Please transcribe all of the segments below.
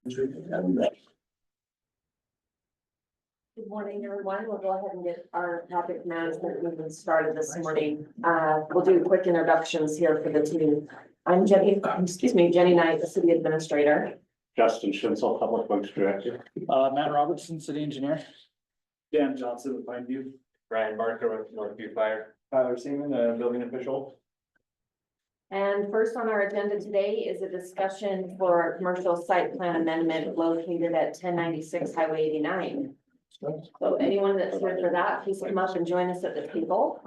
Good morning, everyone. We'll go ahead and get our project management meeting started this morning. We'll do quick introductions here for the team. I'm Jenny Knight, the city administrator. Justin Schinzel, Public Works Director. Matt Robertson, city engineer. Dan Johnson with Pineview. Brian Barker with Northview Fire. Tyler Seaman, building official. And first on our agenda today is a discussion for a commercial site plan amendment located at 1096 Highway 89. So anyone that's here for that, please come up and join us at the table.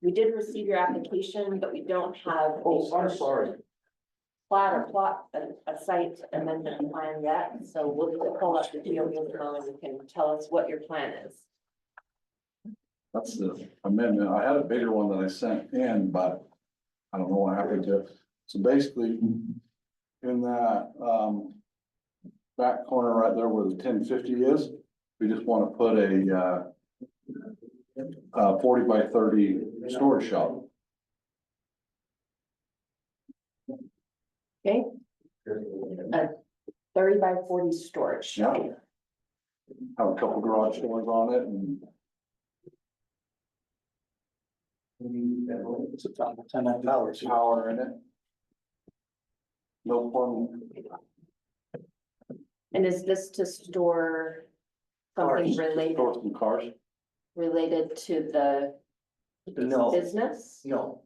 We did receive your application, but we don't have I'm sorry. a site amendment plan yet. So we'll just pull up the deal and you can tell us what your plan is. That's the amendment. I had a bigger one that I sent in, but I don't know what happened to it. So basically, in that, back corner right there where the 1050 is, we just want to put a 40 by 30 storage shop. Okay. A 30 by 40 storage. Yeah. Have a couple garage doors on it and It's about 10 hours. power in it. No plumbing. And is this to store something Store some cars. related to the No, business? no.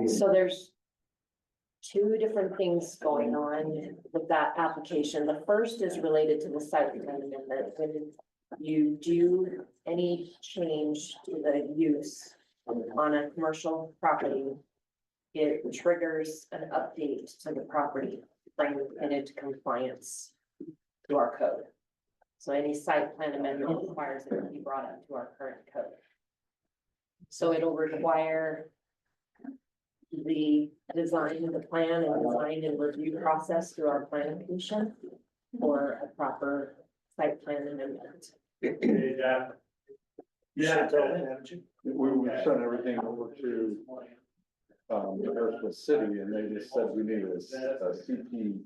So there's two different things going on with that application. The first is related to the site plan amendment. When you do any change to the use on a commercial property, it triggers an update to the property, bringing it into compliance to our code. So any site plan amendment requires it to be brought up to our current code. So it'll require the design of the plan and design and review process through our planning commission for a proper site plan amendment. Yeah. We sent everything over to Harrisville City and they just said we needed a CCP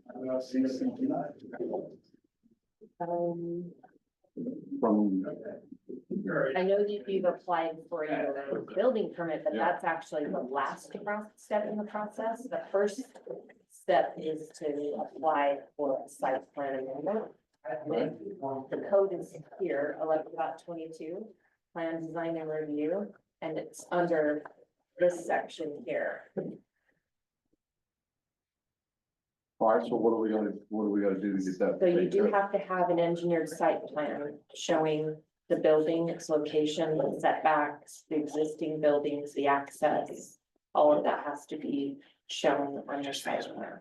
from. I know that you've applied for your building permit, but that's actually the last step in the process. The first step is to apply for a site plan amendment. The code is here, 11.22, plan, design and review, and it's under this section here. All right, so what are we gonna do to get that? So you do have to have an engineered site plan showing the building, its location, the setbacks, the existing buildings, the access. All of that has to be shown on your site plan.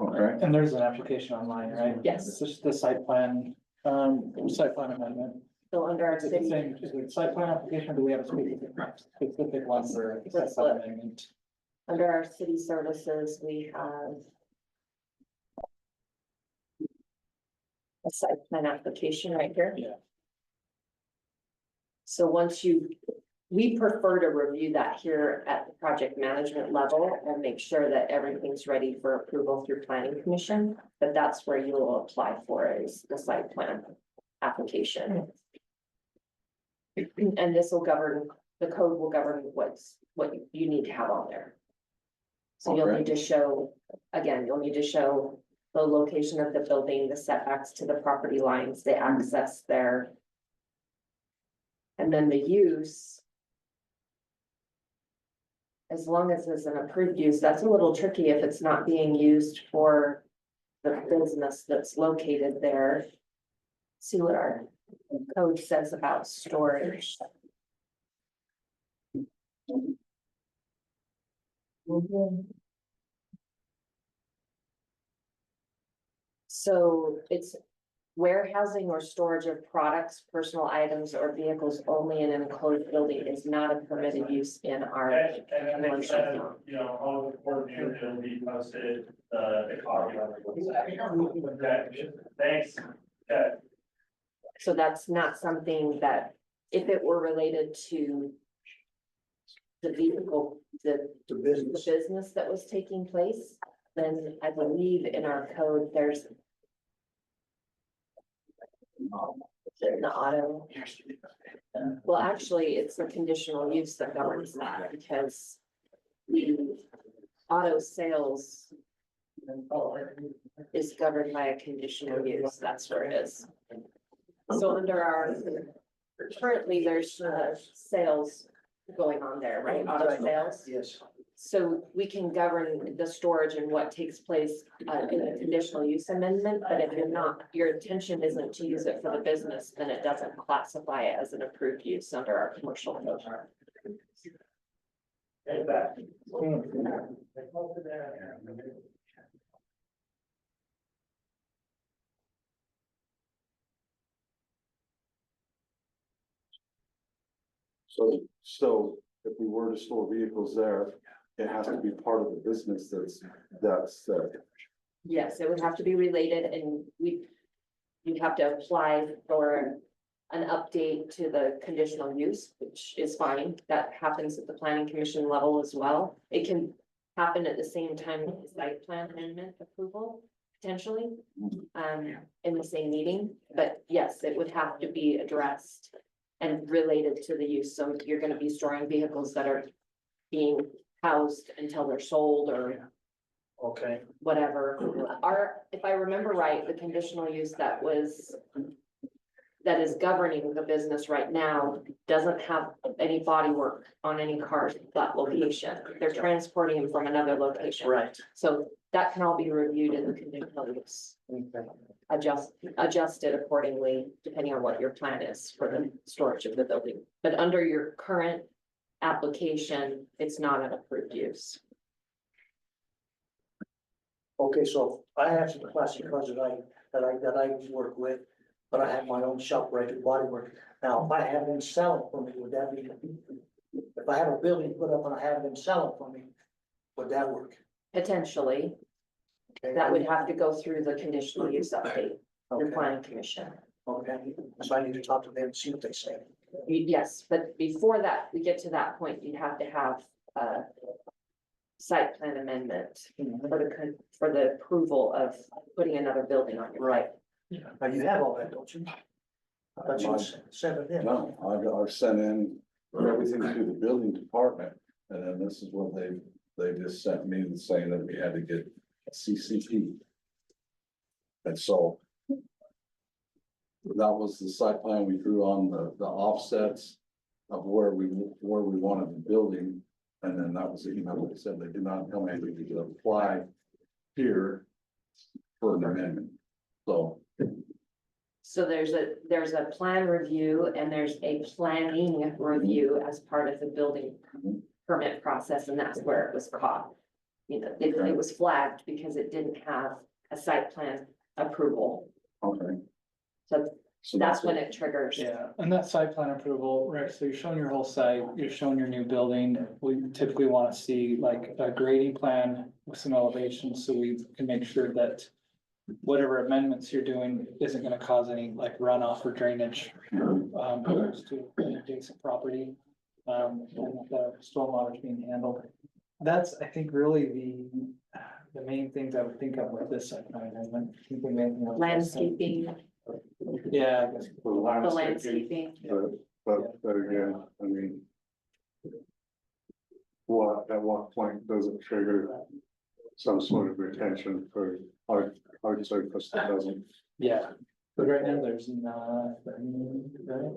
Okay, And there's an application online, right? Yes. It's just the site plan amendment. So under our Is it the city, same, is it site plan application, or do we have a specific one for site plan amendment? under our city services, we have a site plan application right here. Yeah. So we prefer to review that here at the project management level and make sure that everything's ready for approval through planning commission. But that's where you will apply for is the site plan application. And this will govern, the code will govern what you need to have on there. So you'll Okay. need to show, again, you'll need to show the location of the building, the setbacks to the property lines, the access there. And then the use. As long as it's an approved use, that's a little tricky if it's not being used for the business that's located there. See what our code says about storage. So it's warehousing or storage of products, personal items, or vehicles only in an enclosed building is not a permitted use in our. And then they said, you know, all the coordinator will be posted, the copy on the website. Okay, thanks. Okay. So that's not something that, if it were related to the vehicle, the business that was taking place, then I believe in our code, there's in the auto. Well, actually, it's the conditional use that governs that, because the auto sales is governed by a conditional use, that's where it is. So under our, currently there's sales going on there, right, auto sales? Yes. So we can govern the storage and what takes place in a conditional use amendment, but if you're not, your intention isn't to use it for the business, then it doesn't classify it as an approved use under our commercial code. And back. So if we were to store vehicles there, it has to be part of the business that's, Yes, it would have to be related, and you'd have to apply for an update to the conditional use, which is fine. That happens at the planning commission level as well. It can happen at the same time with the site plan amendment approval, potentially, in the same meeting. But yes, it would have to be addressed and related to the use. So you're gonna be storing vehicles that are being housed until they're sold or Okay. whatever. If I remember right, the conditional use that is governing the business right now doesn't have any body work on any cars at that location. They're transporting them from another location. Right. So that can all be reviewed in the conditional use. Adjusted accordingly, depending on what your plan is for the storage of the building. But under your current application, it's not an approved use. Okay, so I have some classic cars that I work with, but I have my own shop where I do body work. Now, if I have them sell it for me, would that be, if I have a building put up and I have them sell it for me, would that work? Potentially, Okay. that would have to go through the conditional use update, the Okay, planning commission. okay, so I need to talk to them and see what they say. Yes, but before that, we get to that point, you'd have to have a site plan amendment for the approval of putting another building on your right. Now, you have all that, don't you? I thought you sent it in. no, I've sent in everything to the building department. And then this is what they just sent me saying that we had to get a CCP. And so that was the site plan we drew on the offsets of where we wanted the building. And then that was the email that said they did not tell me we could apply here for an amendment. So there's a plan review and there's a planning review as part of the building permit process, and that's where it was caught. You know, it was flagged because it didn't have a site plan approval, Okay. so that's when it triggers. Yeah, and that site plan approval, right, so you're showing your whole site, you're showing your new building, we typically wanna see like a grading plan with some elevations, so we can make sure that whatever amendments you're doing isn't gonna cause any like runoff or drainage, to an adjacent property. And the stormwater is being handled. That's, I think, really the main things I would think of with this site plan amendment. Think of anything else? Landscaping, Yeah, I guess. the landscaping. But again, I mean. At what point does it trigger some sort of retention for hard surface that doesn't, Yeah, but right now there's not, right?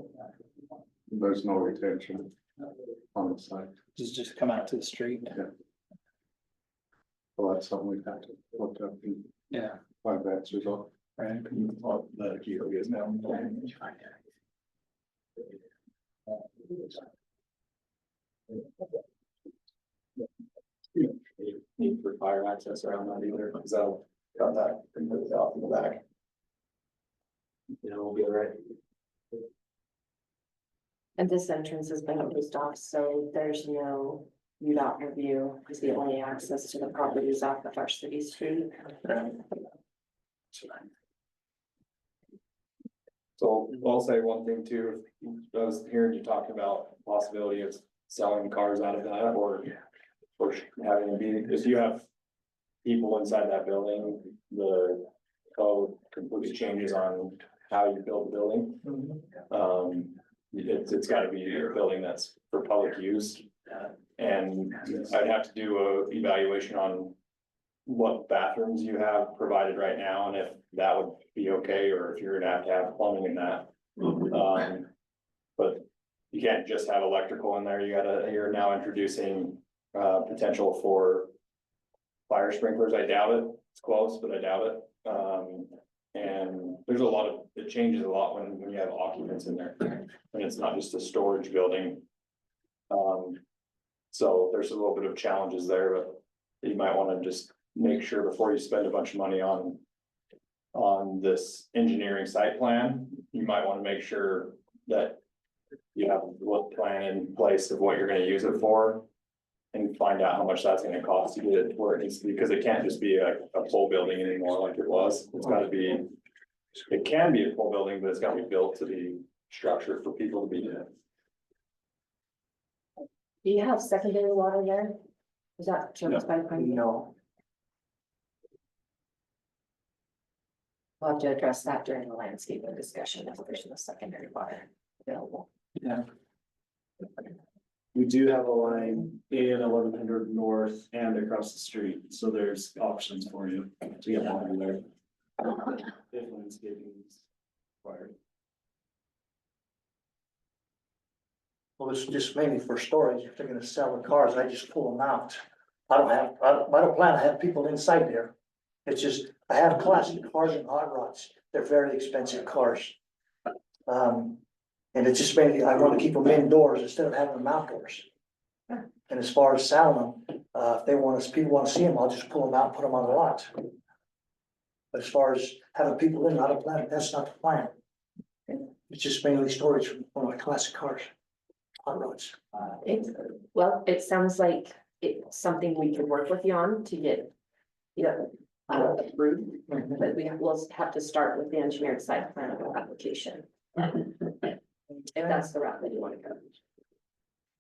there's no retention on the site. Just come out to the street. Well, that's something we have to look up and Yeah. find answers on. Right. Well, the key is now. Need for fire access around that either, because that'll cut that completely off in the back. You know, we'll be all right. And this entrance has been closed off, so there's no UDOT review, because the only access to the property is off of our city street. So I'll say one thing too, I was hearing you talk about possibility of selling cars out of that or having it be, if you have people inside that building, the code completely changes on how you build the building. It's gotta be a building that's for public use. And I'd have to do a evaluation on what bathrooms you have provided right now and if that would be okay, or if you're gonna have plumbing in that. But you can't just have electrical in there, you're now introducing potential for fire sprinklers. I doubt it, it's close, but I doubt it. And there's it changes a lot when you have occupants in there, and it's not just a storage building. So there's a little bit of challenges there, but you might wanna just make sure before you spend a bunch of money on this engineering site plan, you might wanna make sure that you have a plan in place of what you're gonna use it for. And find out how much that's gonna cost to get it where it needs to be, because it can't just be a pole building anymore like it was. It's gotta be, it can be a pole building, but it's gotta be built to be structured for people to be in. Do you have secondary water there? Is that serviced by the private? No, We'll have to address that during the landscaping discussion if there's no secondary water available. Yeah, We do have a line in 1100 north and across the street, so there's options for you to get water there. If landscaping is required. well, it's just mainly for storage. If they're gonna sell the cars, I just pull them out. I don't plan to have people inside there. It's just, I have classic cars and hot rods. They're very expensive cars. And it's just mainly, I wanna keep them indoors instead of having them outdoors. And as far as selling them, if people wanna see them, I'll just pull them out and put them on the lot. But as far as having people in, I don't plan, that's not the plan. It's just mainly storage for my classic cars, hot rods. It sounds like it's something we could work with you on to get, approved, but we'll have to start with the engineered site plan of the application. If that's the route that you wanna go.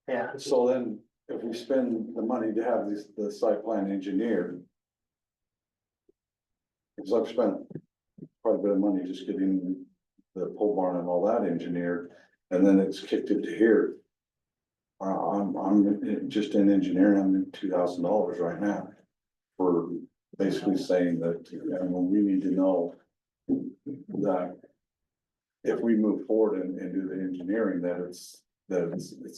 Yeah. So then, if we spend the money to have the site plan engineered. Because I've spent quite a bit of money just getting the pole barn and all that engineered, and then it's kicked it to here. I'm just in engineering, I'm in $2,000 right now. For basically saying that, we need to know that. If we move forward and do the engineering, that it's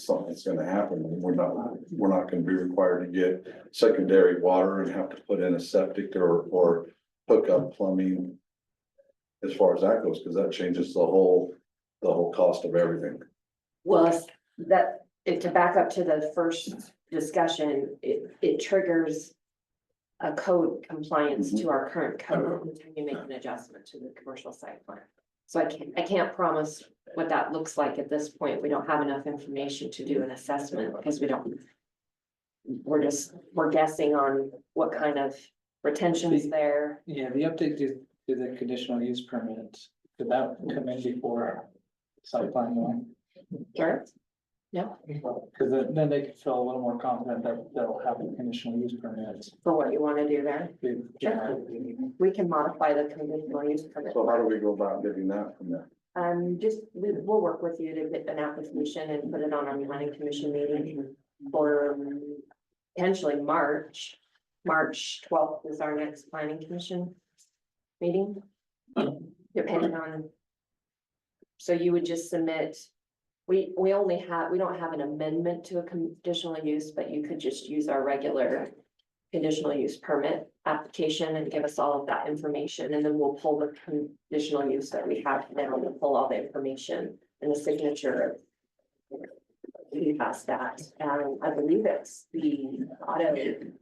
something that's gonna happen, and we're not gonna be required to get secondary water and have to put in a septic or hook up plumbing. As far as that goes, because that changes the whole cost of everything. Well, to back up to the first discussion, it triggers a code compliance to our current code until you make an adjustment to the commercial site plan. So I can't promise what that looks like at this point. We don't have enough information to do an assessment because we're guessing on what kind of retention is there. yeah, the update to the conditional use permit, did that come in before site plan one? Sure. Yeah, Cause then they can feel a little more confident that they'll have a conditional use permit. for what you want to do there. Yeah. We can modify the conditional use permit. So how do we go about getting that from there? We'll work with you to get an application and put it on our planning commission meeting for potentially March. March 12th is our next planning commission meeting. Depending on. So you would just submit, we don't have an amendment to a conditional use, but you could just use our regular conditional use permit application and give us all of that information, and then we'll pull the conditional use that we have now, we'll pull all the information and the signature. Past that, I believe it's the auto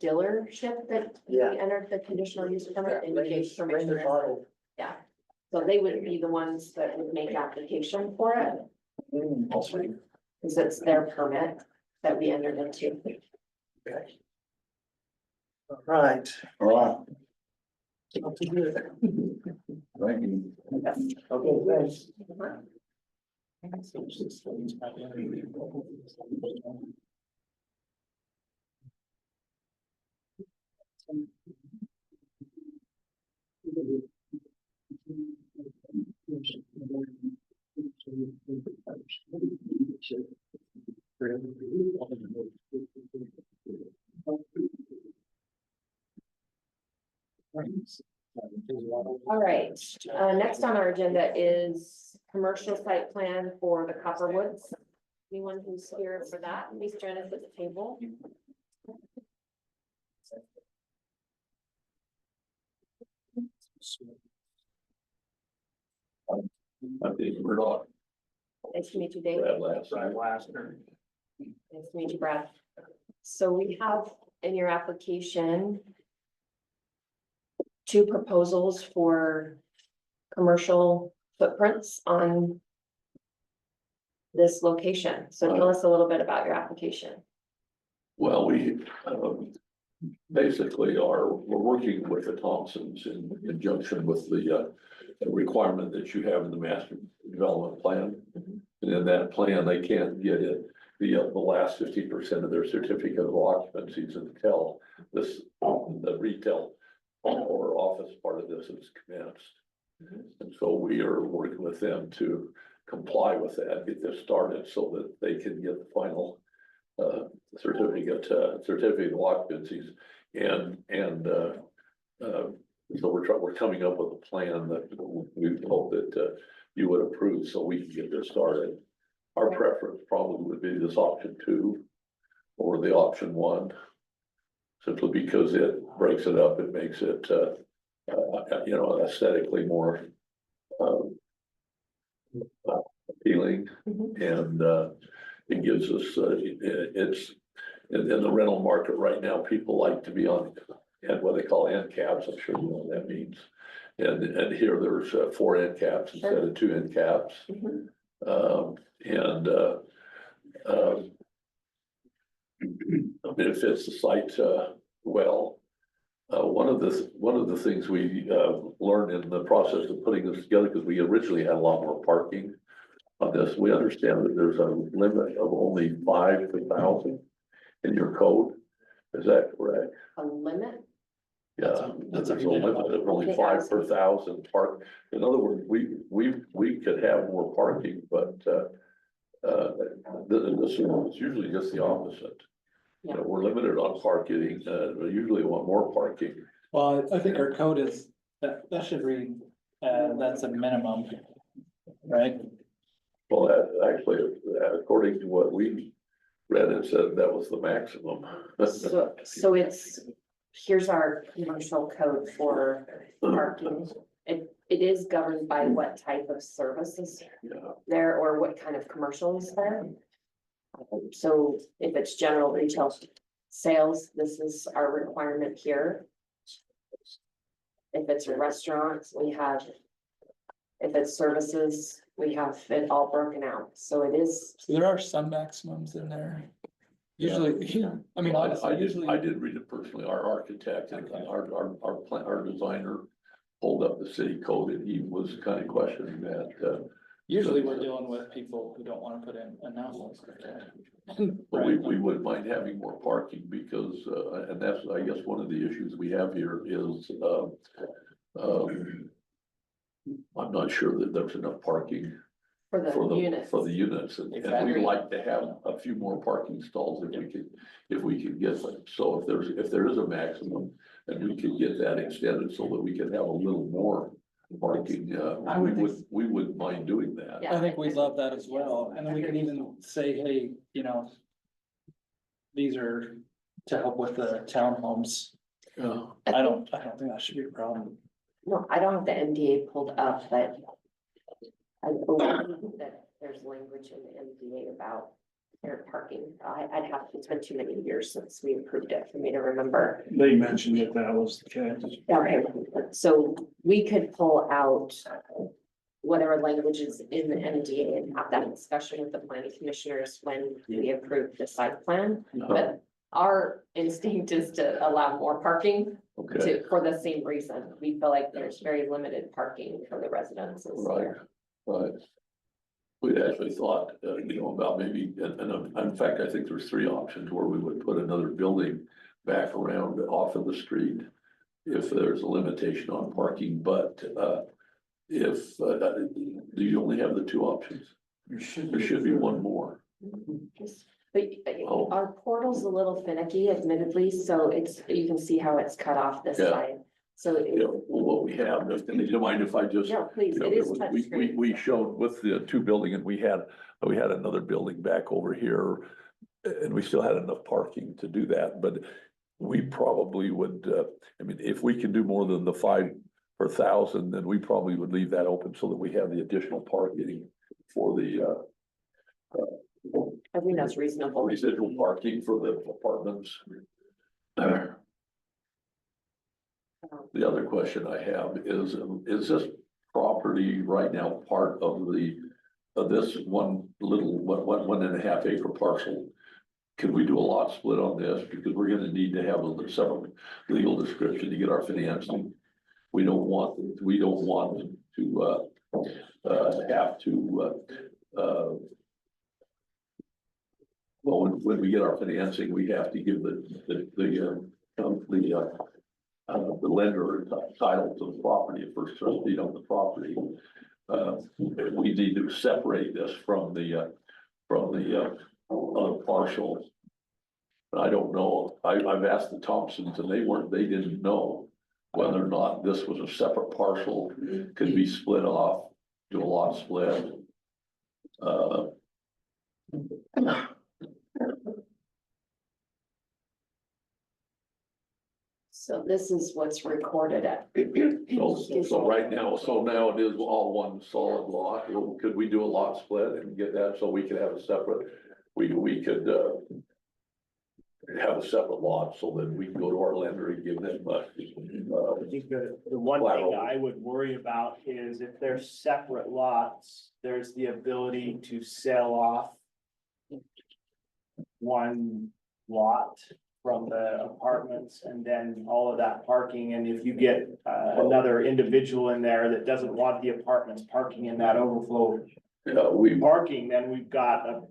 dealership that we Yeah. entered the conditional use permit and you gave permission. Range auto. Yeah, so they would be the ones that would make application for it, because it's their permit that we entered into. Okay. All right. All right, Up to you. Thank you. Okay, thanks. All right, next on our agenda is commercial site plan for the Copperwoods. Anyone who's here for that, please join us at the table. I think Murdock, Nice to meet you, Dave. Brad last night. Nice to meet you, Brad. So we have in your application two proposals for commercial footprints on this location. So tell us a little bit about your application. Well, we, basically we're working with the Thompsons in conjunction with the requirement that you have in the master development plan. And in that plan, they can't get it, the last 50% of their certificate of occupancies until this, the retail or office part of this is commenced. And so we are working with them to comply with that, get this started so that they can get the final certificate of occupancies. So we're coming up with a plan that we hope that you would approve so we can get this started. Our preference probably would be this option 2 or the option 1. Simply because it breaks it up, it makes it, aesthetically more appealing, and it gives us, it's in the rental market right now, people like to be on and what they call end caps. I'm sure you know what that means. And here there's 4 end caps instead of 2 end caps. It fits the site well. One of the things we learned in the process of putting this together, because we originally had a lot more parking on this, we understand that there's a limit of only 5 per 1,000 in your code. Is that correct? A limit? Yeah, That's there's a a limit of only 5 per 1,000 park. In other words, we could have more parking, but this is usually just the opposite. You know, we're limited on parking, we usually want more parking. Well, I think our code is, that should read, that's a minimum, right? Well, that actually, according to what we read, it said that was the maximum. So it's, here's our commercial code for parking. It is governed by what type of services Yeah. there or what kind of commercial is there. So if it's general retail sales, this is our requirement here. If it's restaurants, we have, if it's services, we have it all broken out. So it is, So there are some maximums in there. Usually, I mean, honestly, usually. I did read it personally. Our architect and our designer pulled up the city code and he was kind of questioning that. Usually we're dealing with people who don't wanna put in enough. But we wouldn't mind having more parking because, and that's, I guess, one of the issues we have here is, I'm not sure that there's enough parking for the units. for the units, and Exactly. we'd like to have a few more parking stalls if we could get them. So if there is a maximum, and we could get that extended so that we can have a little more parking, we wouldn't mind doing that. Yeah. I think we'd love that as well, and then we could even say, hey, these are to help with the townhomes. I don't think that should be a problem. No, I don't have the MDA pulled up, but I believe that there's language in the MDA about their parking. I'd have, it's been too many years since we approved it for me to remember. They mentioned that was the case. Okay, so we could pull out whatever language is in the MDA and have that discussion with the planning commissioners when we approve the site plan. But our instinct is to allow more parking Okay, for the same reason. We feel like there's very limited parking for the residences right, there. right. We'd actually thought, about maybe, and in fact, I think there's 3 options where we would put another building back around off of the street. If there's a limitation on parking, but, if, do you only have the 2 options? There should be one more. But Oh. our portal's a little finicky admittedly, so you can see how it's cut off this Yeah. side. So, Well, what we have, and do you mind if I just? no, please, it is touch We screen. showed with the 2 building and we had another building back over here. And we still had enough parking to do that, but we probably would, if we can do more than the 5 per 1,000, then we probably would leave that open so that we have the additional parking for the, I think that's reasonable. residual parking for the apartments. The other question I have is this property right now part of this one little, 1.5 acre parcel? Can we do a lot split on this? Because we're gonna need to have a separate legal description to get our financing. We don't want to, have to, well, when we get our financing, we have to give the lender title to the property, first trustee on the property. We need to separate this from the other parcel. I don't know, I've asked the Thompsons and they didn't know whether or not this was a separate parcel, could be split off, do a lot split. So this is what's recorded at. So right now, now it is all one solid lot. Well, could we do a lot split and get that so we could have a separate, we could have a separate lot so that we can go to our lender and give them I think the one thing I would worry about is if they're separate lots, there's the ability to sell off one lot from the apartments and then all of that parking. And if you get another individual in there that doesn't want the apartments parking in that overflow parking, then we've got a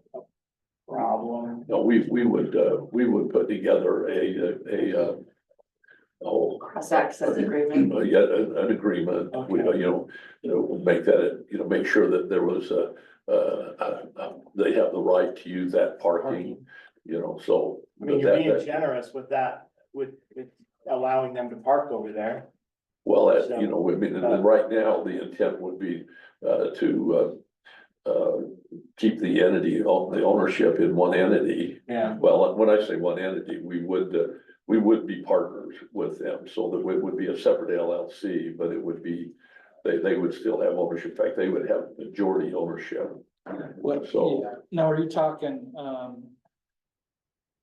problem. No, we would put together Cross access agreement. yeah, an agreement, we, make that, make sure that there was they have the right to use that parking, so. I mean, you're being generous with that, with allowing them to park over there. Well, and right now, the intent would be to keep the entity, the ownership in one entity. Yeah. Well, when I say one entity, we would be partners with them, so that it would be a separate LLC, but it would be, they would still have ownership. In fact, they would have majority ownership. So, Now, are you talking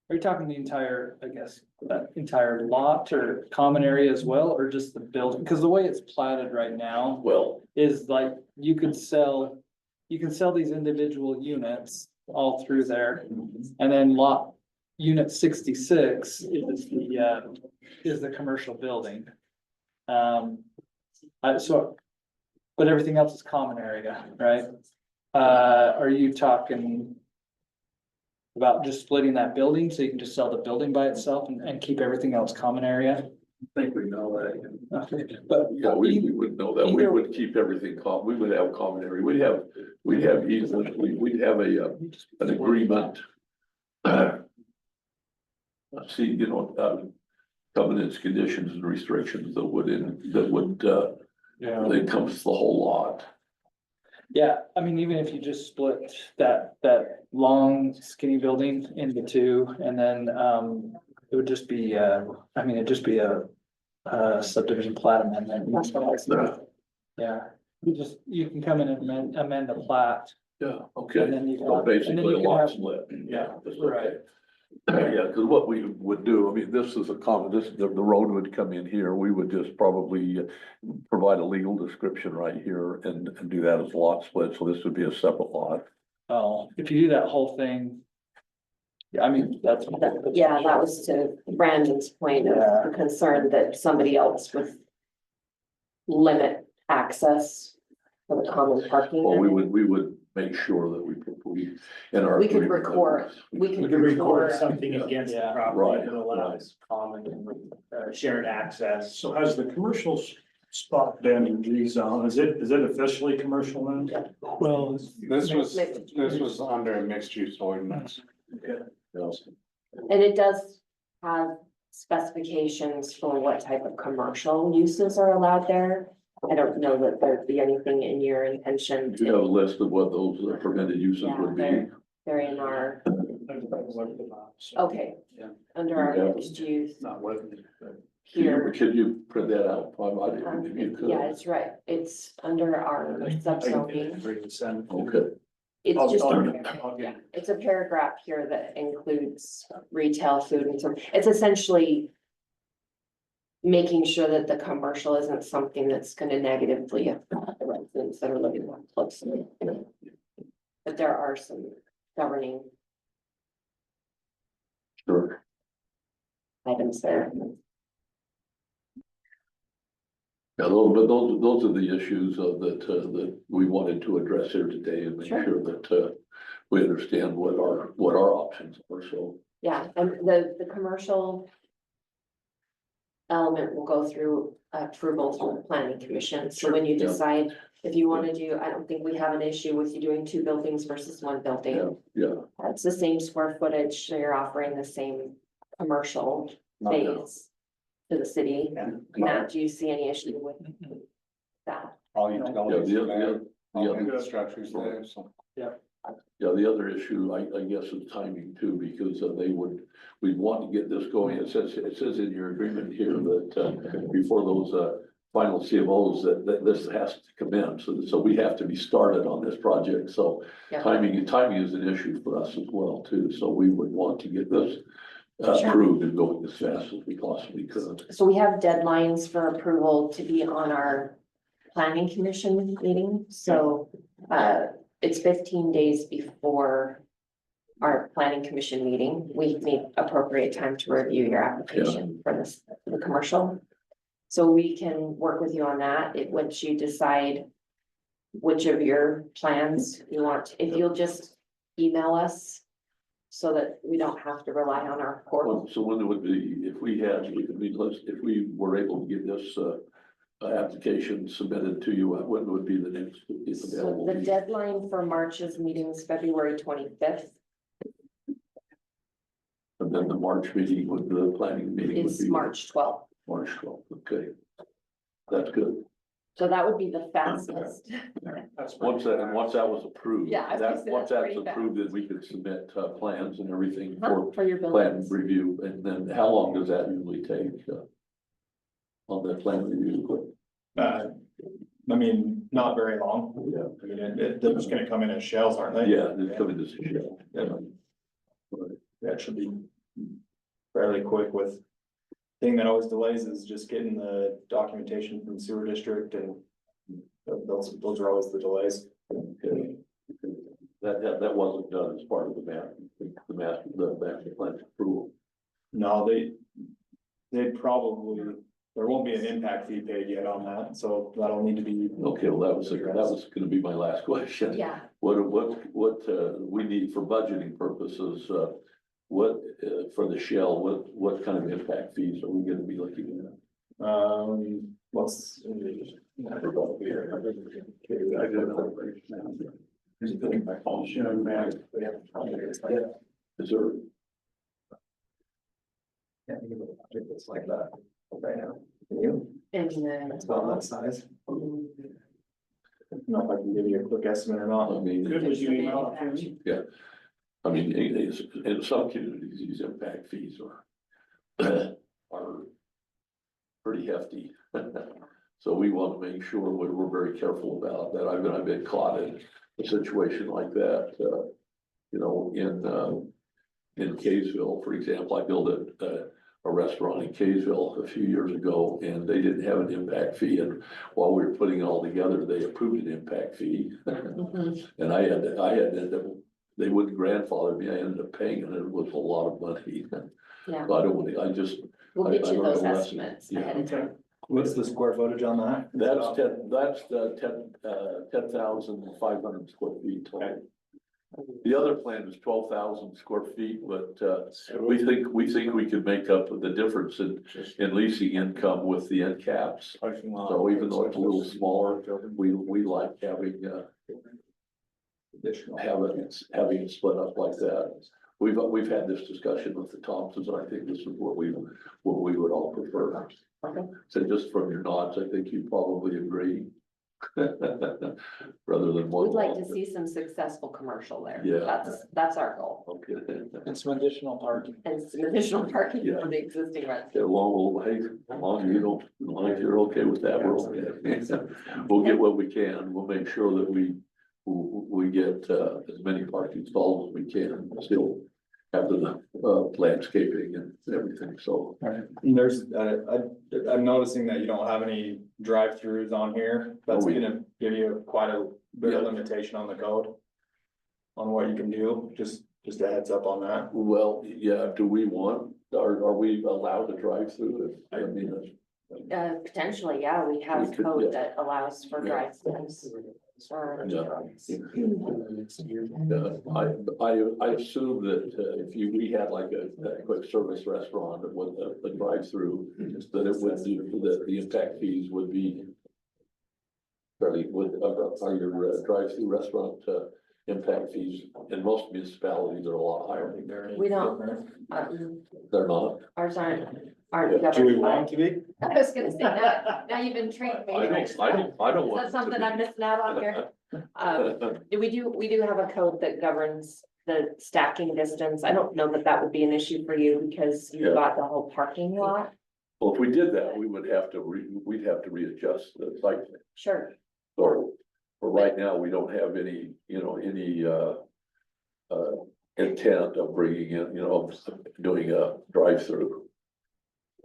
the entire, I guess, that entire lot or common area as well, or just the building? Because the way it's platted right now well, is like, you can sell these individual units all through there. And then unit 66 is the commercial building. But everything else is common area, right? Are you talking about just splitting that building so you can just sell the building by itself and keep everything else common area? I think we know that. Okay, but Yeah, we would know that. We would keep everything we would have common area. We'd have easement, we'd have an agreement. See, covenants, conditions and restrictions that would encompass the whole lot. yeah, I mean, even if you just split that long skinny building into 2, and then it would just be it'd just be a subdivision plat amendment. Yeah, you can come in and amend the plat. Yeah, okay. And then you So can- basically and then you a can lot have- split. Yeah, that's right. okay. Yeah, because what we would do, this is the road would come in here, we would just probably provide a legal description right here and do that as a lot split, so this would be a separate lot. Oh, if you do that whole thing, Yeah, I mean, that's. Yeah, that was to Brandon's point Yeah. of concern that somebody else would limit access for the common parking. Well, we would make sure that we, in our. We could agreement, record- we We could could record record- something against the Yeah. property Right. that allows common, shared access. So has the commercial spot been rezoned? Is it officially commercial now? Well. This was under a mixed use ordinance. Yes. And it does have specifications for what type of commercial uses are allowed there. I don't know that there'd be anything in your intention Do you have a to, list of what those permitted uses yeah, would be? they're in our, okay. Yeah. Under our Yeah. mixed use Not with me. here. Could you print that out? If you could. Yeah, it's right. It's under our subzoning. Okay, It's just, I'll yeah, get it. it's a paragraph here that includes retail food and so it's essentially making sure that the commercial isn't something that's gonna negatively affect the residents that are living more closely. But there are some governing sure. items there. Yeah, those are the issues that we wanted to address here today and make Sure. sure that we understand what our options are, so. Yeah, and the commercial element will go through approval through the planning commission. So when you Sure, yeah. decide if you wanna do, I don't think we have an issue with you doing 2 buildings versus 1 building. Yeah, It's the same square footage, so you're offering the same commercial phase to the city. Matt, do you see any issue with that? All yeah, the All other- the structures there, so. yeah, the other issue, I guess, is timing too, because we'd want to get this going. It says in your agreement here that before those final CMOs, that this has to commence, so we have to be started on this project, so Yeah. timing is an issue for us as well too, so we would want to get this Sure. approved and going as fast as we possibly could. So we have deadlines for approval to be on our planning commission meeting, so it's 15 days before our planning commission meeting. We need appropriate time to review your application for this, the commercial. So we can work with you on that, once you decide which of your plans you want, if you'll just email us so that we don't have to rely on our portal. So when it would be, if we were able to get this application submitted to you, when would be the next? So the deadline for March's meeting is February 25th. And then the March meeting with the planning meeting would Is be March 12th. March 12th, okay. That's good. So that would be the fastest. That's Once that was approved. Yeah, I was gonna say Once that's that's pretty approved, then we could submit plans and everything Huh, for for your plan buildings. review. And then how long does that usually take on that plan review? I mean, not very long. Yeah. I mean, they're just gonna come in as shells, aren't they? Yeah, it's coming to show. Yeah, it should be fairly quick with. Thing that always delays is just getting the documentation from the sewer district and those are always the delays. Okay. That wasn't done as part of the master plan approval. No, they probably, there won't be an impact fee paid yet on that, so that'll need to be. Okay, well, that was gonna be my last question. Yeah, What we need for budgeting purposes, for the shell, what kind of impact fees are we gonna be looking at? What's. Is there, It's like that. Right now. You? and then. It's about that size. I don't know if I can give you a quick estimate or not. I mean. Good, would you email it to me? I mean, in some communities, these impact fees are pretty hefty. So we want to make sure we're very careful about that. I've been caught in a situation like that, you know, in Kaysville, for example. I built a restaurant in Kaysville a few years ago, and they didn't have an impact fee. And while we were putting it all together, they approved an impact fee. Mhm. And I had to end up they wouldn't grandfather me, I ended up paying, and it was a lot of money. Yeah, So I don't want to, I just, we'll get I you don't those know, that's- estimates yeah. ahead of time. What's the square footage on that? that's 10,500 square feet total. The other plan is 12,000 square feet, but, we think we could make up the difference in leasing income with the end caps. So even though it's a little smaller, we like having, having it split up like that. We've had this discussion with the Thompsons, and I think this is what we would all prefer. Okay. So just from your nods, I think you probably agree. Rather than one. We'd like to lot. see some successful commercial there. Yeah. That's our goal. Okay. And some additional parking. And some additional parking Yeah. for the existing rents. As long as you don't, as long as you're okay with that, we're okay. We'll get what we can. We'll make sure that we get as many parking stalls as we can, still have the landscaping and everything, so. And there's, I'm noticing that you don't have any drive-throughs on here. That's Oh, we- gonna give you quite a bit of Yeah. limitation on the code. On what you can do, just a heads up on that. Well, yeah, do we want, are we allowed to drive through it? I mean, Potentially, yeah, we have We could, code yeah. that allows for Yeah. drive-throughs. Or- Yeah. I assume that if we had like a quick service restaurant with a drive-through, that it would, that the impact fees would be fairly, are your drive-through restaurant impact fees in most municipalities are a lot higher. We don't, They're not. ours aren't Do we governed by. want to be? I was gonna say, now you've been trained me. I don't want. That's it to something be. I'm missing out on here. We do have a code that governs the stacking distance. I don't know that that would be an issue for you because Yeah. you've got the whole parking lot. Well, if we did that, we would have to we'd have to readjust the site plan. Sure, So, for right now, we don't have any, intent of bringing in, of doing a drive-through.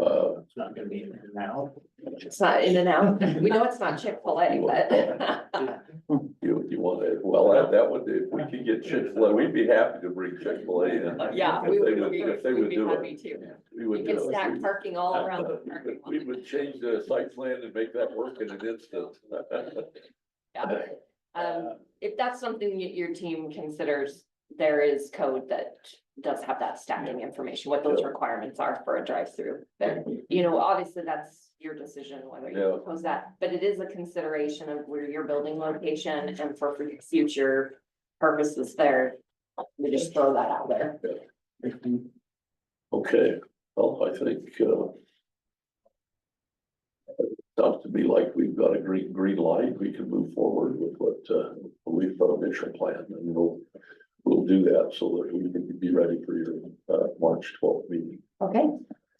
It's not gonna be there now. it's not in and out. We know it's not Chick-fil-A, but. You want it, well, that would, if we could get Chick-fil-A, we'd be happy to bring Chick-fil-A in. Yeah, If we they would be, if they we'd would be do happy it. to. We We would can do it. stack parking all around the parking We lot. would change the site plan and make that work in an instant. Yeah. If that's something your team considers, there is code that does have that stacking information, what those Yeah. requirements are for a drive-through. Then, obviously that's your decision whether you Yeah. propose that, but it is a consideration of where your building location and for future purposes there. We just throw that out there. Okay, well, I think, sounds to me like we've got a green light, we can move forward with what, we've got a initial plan, and we'll do that so that we can be ready for your, March 12th meeting. Okay,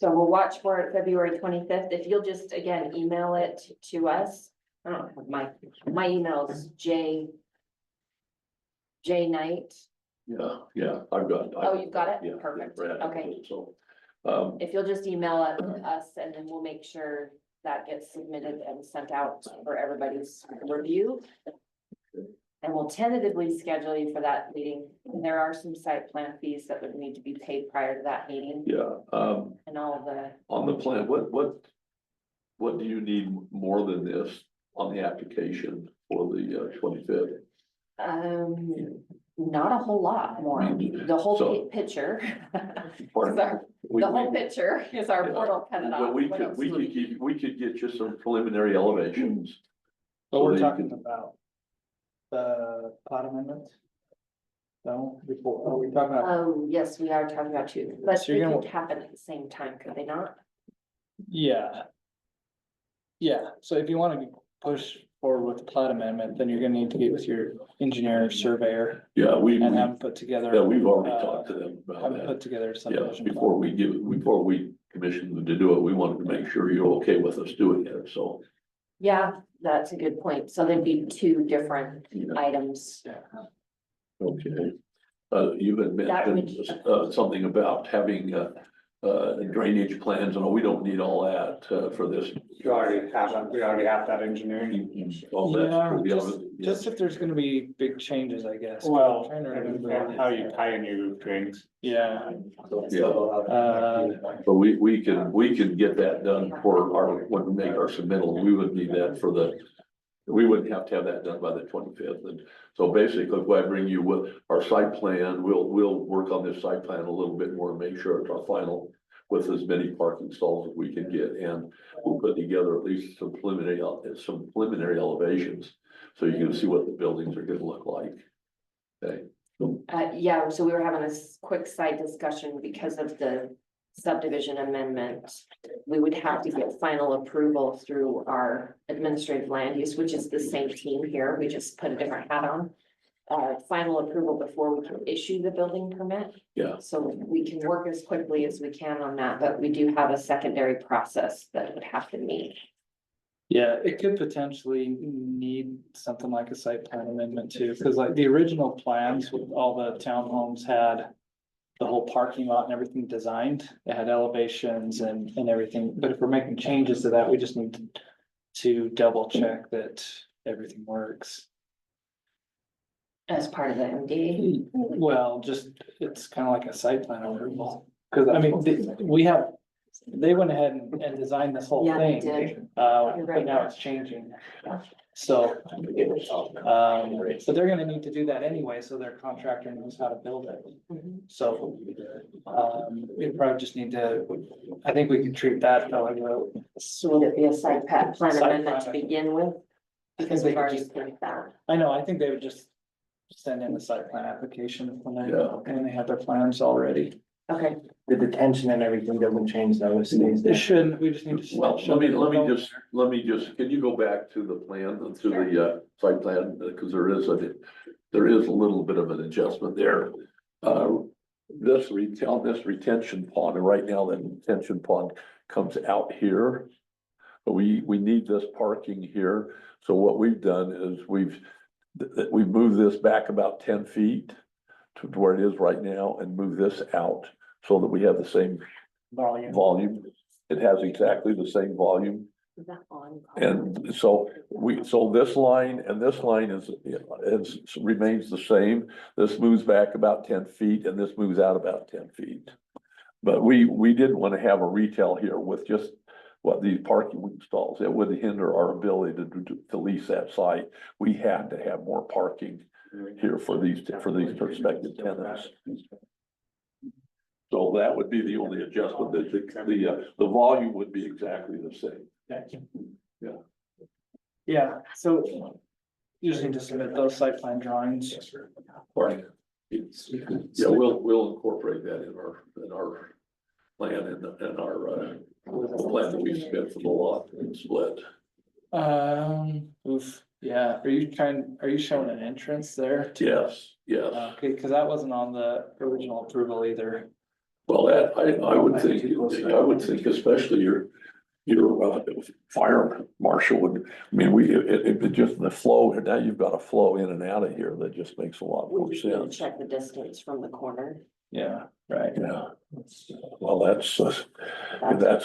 so we'll watch for it February 25th. If you'll just, again, email it to us. I don't know, my email is J Knight. Yeah, I've got. Oh, you've got it? Yeah, Perfect. Brad, Okay. So, If you'll just email it to us and then we'll make sure that gets submitted and sent out for everybody's review. And we'll tentatively schedule you for that meeting. There are some site plan fees that would need to be paid prior to that meeting yeah, and all the. on the plan, what do you need more than this on the application for the 25th? Not a whole lot more. The whole So- picture. Pardon? The whole picture is our Yeah. portal cut it But off. we What could, else we do could keep, we could get you some preliminary elevations. But So we're that you talking can- about the plot amendment. No, before, are we talking about, Oh, yes, we are talking about two, but So they you're could gonna- happen at the same time, could they not? yeah. Yeah, so if you wanna push forward with the plat amendment, then you're gonna need to get with your engineer or surveyor Yeah, and have them put together. we've already uh, talked to them Have about them that. put together some. Yeah, before we commissioned them to do it, we wanted to make sure you're okay with us doing it, so. Yeah, that's a good point. So there'd be two different Yeah. items. Okay, you had That mentioned, something about having, drainage plans, and we don't need all that, for this. We already have that engineering. All that's Yeah, for the just, other- just if there's gonna be big changes, I guess. I'm Well, trying to remember. and how you tie in your roof drains. Yeah, Yeah, but we can get that done for our, when we make our submittal, we would need that for the, we wouldn't have to have that done by the 25th, and so basically, if I bring you with our site plan, we'll work on this site plan a little bit more and make sure it's our final with as many parking stalls as we can get, and we'll put together at least some preliminary elevations, so you can see what the buildings are gonna look like. Okay. Yeah, so we were having this quick side discussion because of the subdivision amendment. We would have to get final approval through our administrative land use, which is the same team here. We just put a different hat on. Final approval before we can issue the building permit. Yeah. So we can work as quickly as we can on that, but we do have a secondary process that would have to meet. yeah, it could potentially need something like a site plan amendment too, because like the original plans with all the townhomes had the whole parking lot and everything designed. It had elevations and everything, but if we're making changes to that, we just need to double check that everything works. As part of the MD. Well, just, it's kind of like a site plan approval, because I mean, they went ahead and designed this whole Yeah, they thing. did. But right. now it's changing. So, but they're gonna need to do that anyway, so their contractor knows how to build it. Mhm. So, we probably just need to, I think we can treat that though, like, So would it be a site plan Site amendment to plan. begin with? Because they we've could already just- put that. I know, I think they would just send in the site plan application when Yeah. they have their plans already. Okay, The detention and everything doesn't change though, it stays It there. shouldn't, we just need to. Well, show let me that- let me just, can you go back to the plan, to the site plan, because there is a little bit of an adjustment there. This retention pond, and right now that retention pond comes out here. But we need this parking here, so what we've done is we've moved this back about 10 feet to where it is right now and move this out so that we have the same volume. It has exactly the same volume. is that on? And so this line and this line remains the same. This moves back about 10 feet and this moves out about 10 feet. But we didn't want to have a retail here with just what these parking stalls. It would hinder our ability to lease that site. We had to have more parking here for these prospective tenants. So that would be the only adjustment, that the volume would be exactly the same. Yeah, so you just need to submit those site plan drawings. Right. Yeah, we'll incorporate that in our plan and our plan that we submit for the lot and split. Yeah, are you showing an entrance there? Yes, yes. Okay, because that wasn't on the original approval either. Well, that, I would think especially your fire marshal would, I mean, it just the flow, now you've got a flow in and out of here that just makes a lot more We just need to sense. check the distance from the corner. Yeah, right. Yeah. Well, that's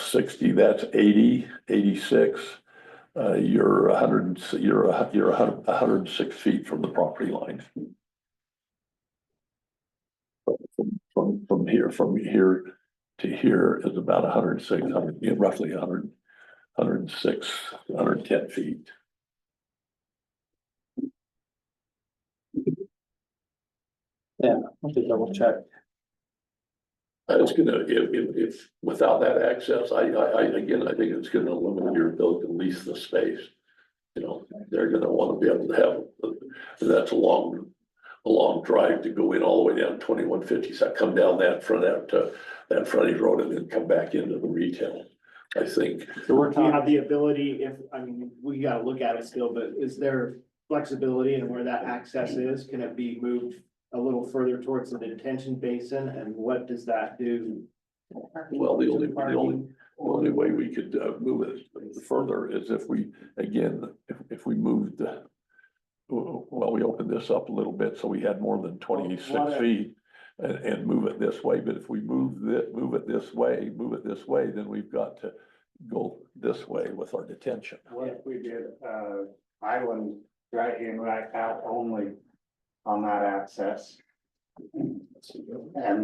60, that's 80, 86. You're 106 feet from the property line. From here to here is about 106, roughly 106, 110 feet. Yeah, I'll have to double check. It's gonna, if without that access, I think it's gonna limit your ability to lease the space. You know, they're gonna wanna be able to have, and that's a long drive to go in all the way down 2150, so I come down that frontage road and then come back into the retail, I think. So we're Do you have talking, the ability, we gotta look at it still, but is there flexibility in where that access is? Can it be moved a little further towards the detention basin, and what does that do? Well, the only way we could move it further is if we, again, if we moved we opened this up a little bit, so we had more than 26 feet. and move it this way, but if we move it this way, then we've got to go this way with our detention. What if we did, island right in, right out only on that access? And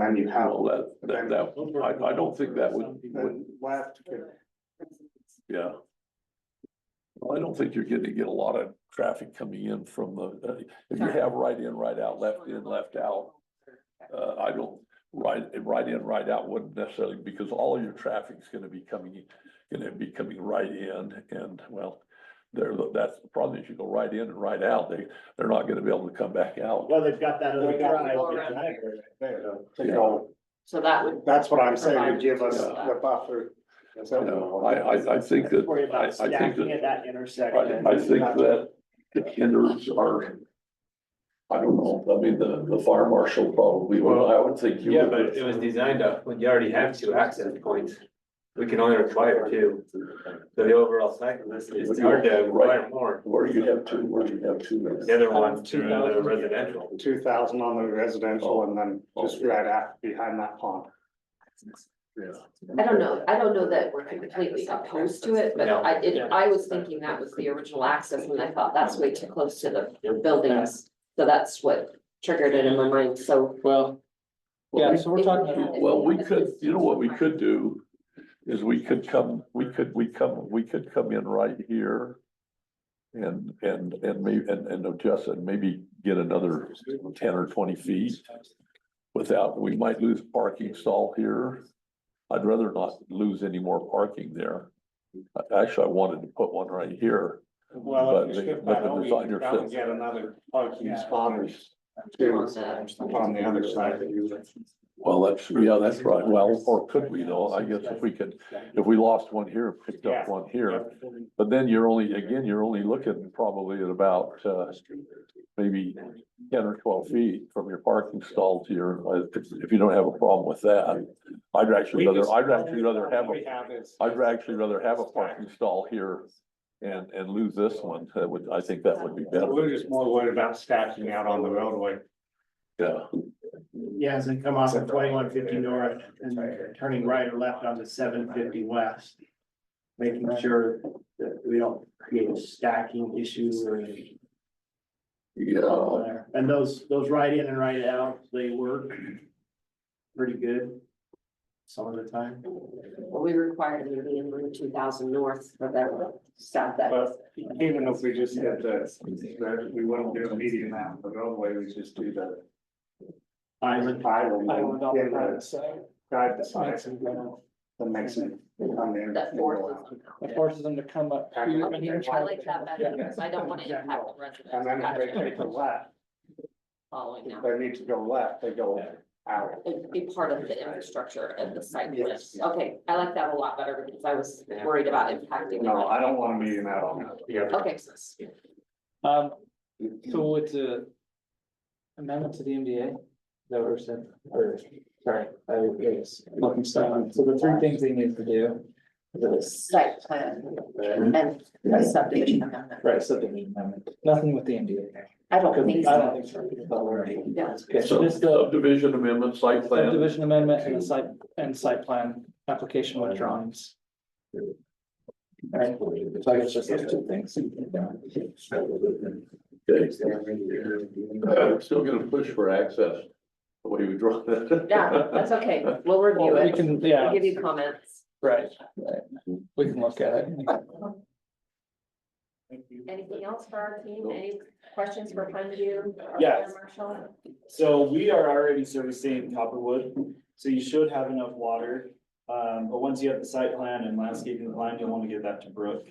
then you have. Well, I don't think that would, Then left could. yeah. Well, I don't think you're gonna get a lot of traffic coming in from the, if you have right in, right out, left in, left out. I don't, right in, right out wouldn't necessarily, because all of your traffic's gonna be coming right in, and well. That's the problem, is you go right in and right out, they're not gonna be able to come back out. Well, they've got that other drive. To go, So that would, that's what I'm saying, to give us the buffer. You know, I think that, Worry about I think stacking at that, that intersection. I think that the hinders are. I don't know, I mean, the fire marshal probably, I would think you Yeah, would. but it was designed up, when you already have two access points, we can only require two. So the overall cycle is hard to require more. Where you have two. The other one, to the residential. 2,000 on the residential and then just right after, behind that pond. Yeah. I don't know that we're completely opposed to it, but No. I was thinking that was the original access, and I thought that's way too close to the buildings. So that's what triggered it in my mind, so. Well, yeah, so we're talking, Well, we could, you know what we could do, is we could come in right here. And maybe, and adjust it, maybe get another 10 or 20 feet. We might lose parking stall here. I'd rather not lose any more parking there. Actually, I wanted to put one right here. Well, But if the- you skip but that the over, designer you can says- get another parking spot or two on the other side of you. Well, that's right. Well, or could we though? I guess if we lost one here, picked up one here. But then you're only looking probably at about, maybe 10 or 12 feet from your parking stall to your, if you don't have a problem with that. I'd actually rather have a parking stall here and lose this one. I think that would be better. We're just more worried about stacking out on the roadway. Yeah. Yeah, as they come off of 2150 north and turning right or left onto 750 west. Making sure that we don't create a stacking issue or. Yeah. And those right in and right out, they work pretty good some of the time. Well, we required to be in room 2,000 north for that stuff that. But even if we just did we wouldn't do a median out of the roadway, we just do the Island. island. I would not in try the to say. drive the side. The next one. Come in. That forces. It forces them to come up. And here then and they here. I like that better, because I don't want to impact the And then if they residents. take a left, Following now. they need to go left, they go out. It'd be part of the infrastructure of the site. Yes. Okay, I like that a lot better because I was worried about impacting. No, I don't want a median out on that. Okay. So it's a amendment to the MDA, is that what we're saying? Or, sorry, I was looking stuff. So the three things they need to do. Site plan and a subdivision amendment. Right, subdivision amendment, nothing with the MDA. I don't think I don't so. think so. Yeah. Okay, so just the Subdivision amendment, site plan. subdivision amendment and the site plan application with drawings. Right, so I guess just those two things. Okay. I'm still gonna push for access, the way we draw that. Yeah, that's okay. We'll review Well, we it. can, We'll yeah, give you comments. right. We can look at it. Anything else for our team? Any questions for Pondview? Yes. Marshall? So we are already servicing Copperwood, so you should have enough water. But once you have the site plan and landscaping plan, you'll want to give that to Brooke.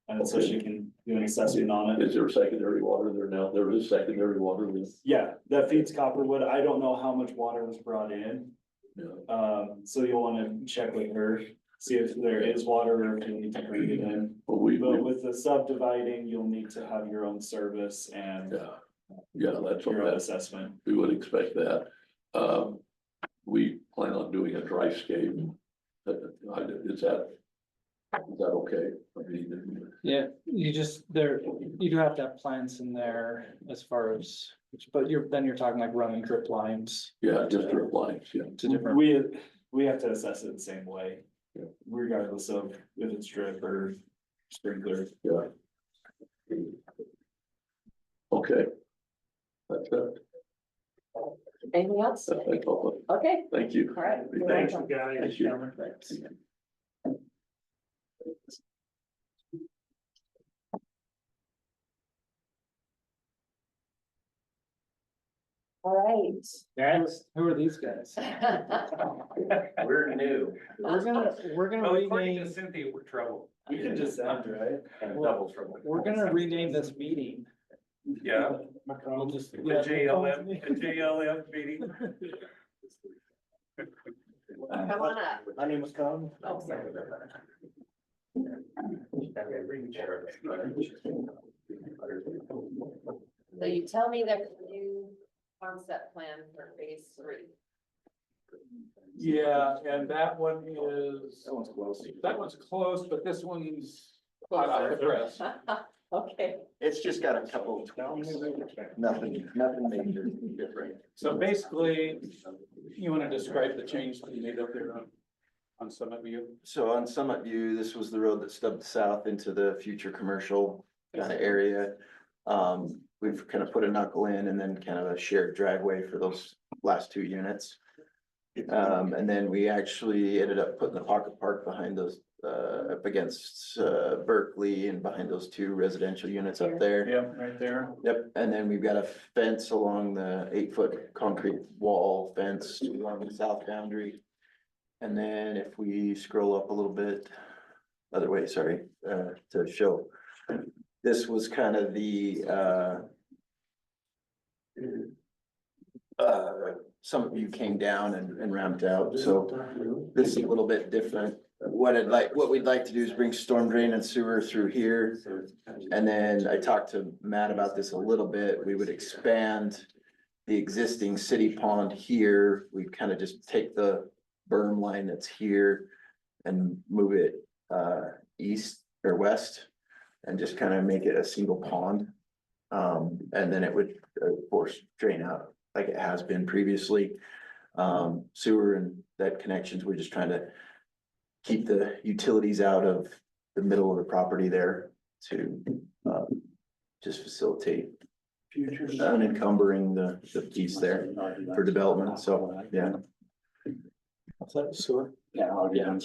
And so she can do an assessment on it. Is there secondary water there now? There is secondary water there. Yeah, that feeds Copperwood. I don't know how much water was brought in. Yeah. So you'll want to check with her, see if there is water or if you need to bring it in. But But with the subdividing, you'll need to have your own service and yeah, that's what your own that, assessment. we would expect that. We plan on doing a dry scape. Is that Is that okay? I mean, Yeah, you just, you do have to have plants in there as far as, but then you're talking like running drip lines yeah, just drip lines, yeah. to different. We have to assess it the same way, regardless of if it's drip or sprinkler. Yeah. Okay. That's it. Anything else? Thank you. Okay, Thank you. all right. You're Thanks, welcome. guys. Thank you. All right. Next. Who are these guys? We're new. We're gonna rename, Cynthia, we're trouble. We can just send, right? And double trouble. we're gonna rename this meeting. Yeah. We'll just. The JLM meeting. Come on up. My name is Colin. Oh, sorry. So you tell me there's a new concept plan for phase 3. Yeah, and that one is, That one's close. that one's close, but this one's hot off the press. Okay, It's just got a couple of tweaks, nothing major different. So basically, you wanna describe the change that you made up there on Summit View? So on Summit View, this was the road that stubbed south into the future commercial kind of area. We've kind of put a knuckle in and then kind of a shared driveway for those last 2 units. And then we actually ended up putting the pocket park behind those, up against, Berkeley and behind those 2 residential units up there. Yeah, right there. Yep, and then we've got a fence along the 8-foot concrete wall fence along the south boundary. And then if we scroll up a little bit, other way, sorry, to show. This was kind of the, some of you came down and ramped out, so this is a little bit different. What we'd like to do is bring storm drain and sewer through here. And then I talked to Matt about this a little bit. We would expand the existing city pond here. We'd kind of just take the berm line that's here and move it east or west and just kind of make it a single pond. And then it would, of course, drain out like it has been previously. Sewer and that connections, we're just trying to keep the utilities out of the middle of the property there to just facilitate unencumbering the piece there for development. So, yeah. What's that, sewer? Yeah. Yeah,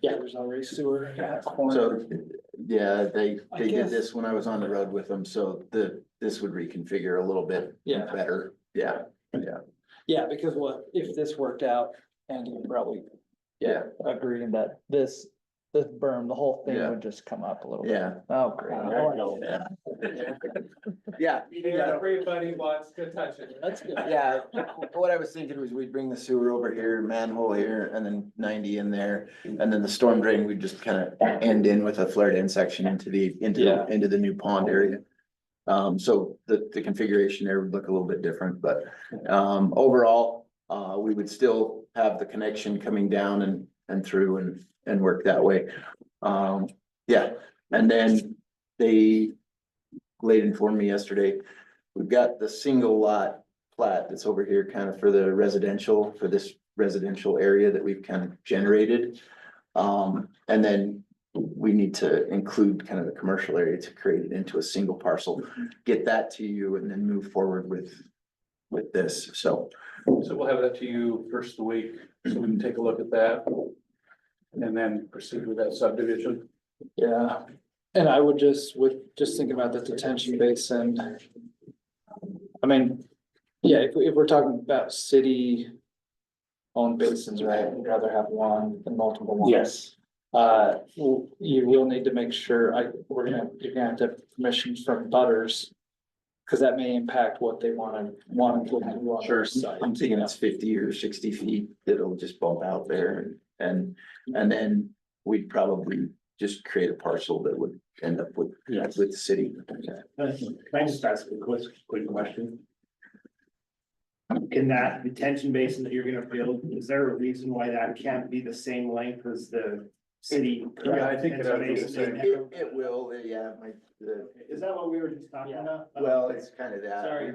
there's already sewer. in that corner. So, yeah, they I did guess- this when I was on the road with them, so this would reconfigure a little bit Yeah. better. Yeah, Yeah, because what, if this worked out, and you probably yeah, agreeing that this berm, the whole thing Yeah. would just come up a little bit. yeah. Oh, great. Yeah, Everybody wants to touch it. That's good. yeah. What I was thinking was we'd bring the sewer over here, manhole here, and then 90 in there. And then the storm drain, we'd just kind of end in with a flared in section into Yeah. the new pond area. So the configuration there would look a little bit different, but overall, we would still have the connection coming down and through and work that way. Yeah, and then they laid informed me yesterday, we've got the single lot plat that's over here kind of for this residential area that we've kind of generated. And then we need to include kind of the commercial area to create it into a single parcel, get that to you and then move forward with this, so. So we'll have that to you first of the week, so we can take a look at that. And then proceed with that subdivision. Yeah, and I would just thinking about the detention basin. I mean, yeah, if we're talking about city owned basins, right, we'd rather have one than multiple ones. Yes. You will need to make sure, you're gonna have to have permission from butters. Cause that may impact what they wanna do on their site. I'm thinking it's 50 or 60 feet, that'll just bump out there and then we'd probably just create a parcel that would end up with the city. Can I just ask a quick question? In that detention basin that you're gonna build, is there a reason why that can't be the same length as the city? Yeah, I think it ought to be the detention same. basin? It will, yeah, Is that what we were just talking about? well, it's kind of that, Sorry.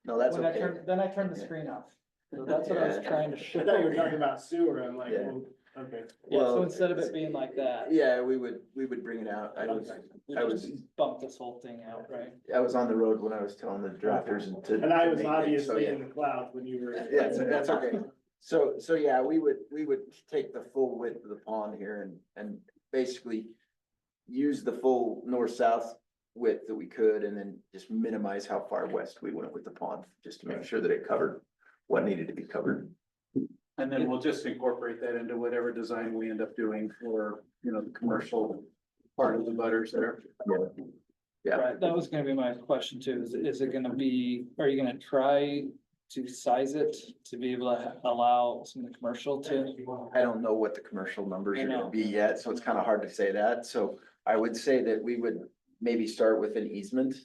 no, that's When I okay. then I turned the screen off. So that's what I was Yeah. trying to I show. thought you were talking about sewer, I'm like, Yeah. well, okay. Yeah, so Well, instead of it being like that. Yeah, we would bring it out, we I was- just Bump this whole thing out, right? I was on the road when I was telling the drafters And I was to make it, so obviously yeah. in the clouds when you were. Yeah, that's okay. So yeah, we would take the full width of the pond here and basically use the full north-south width that we could, and then just minimize how far west we went with the pond, just to make sure that it covered what needed to be covered. And then we'll just incorporate that into whatever design we end up doing for, you know, the commercial part of the butters there. Yeah. Right, that was gonna be my question too, is it gonna be, are you gonna try to size it to be able to allow some of the commercial to? I don't know what the commercial numbers I are know. gonna be yet, so it's kind of hard to say that. So I would say that we would maybe start with an easement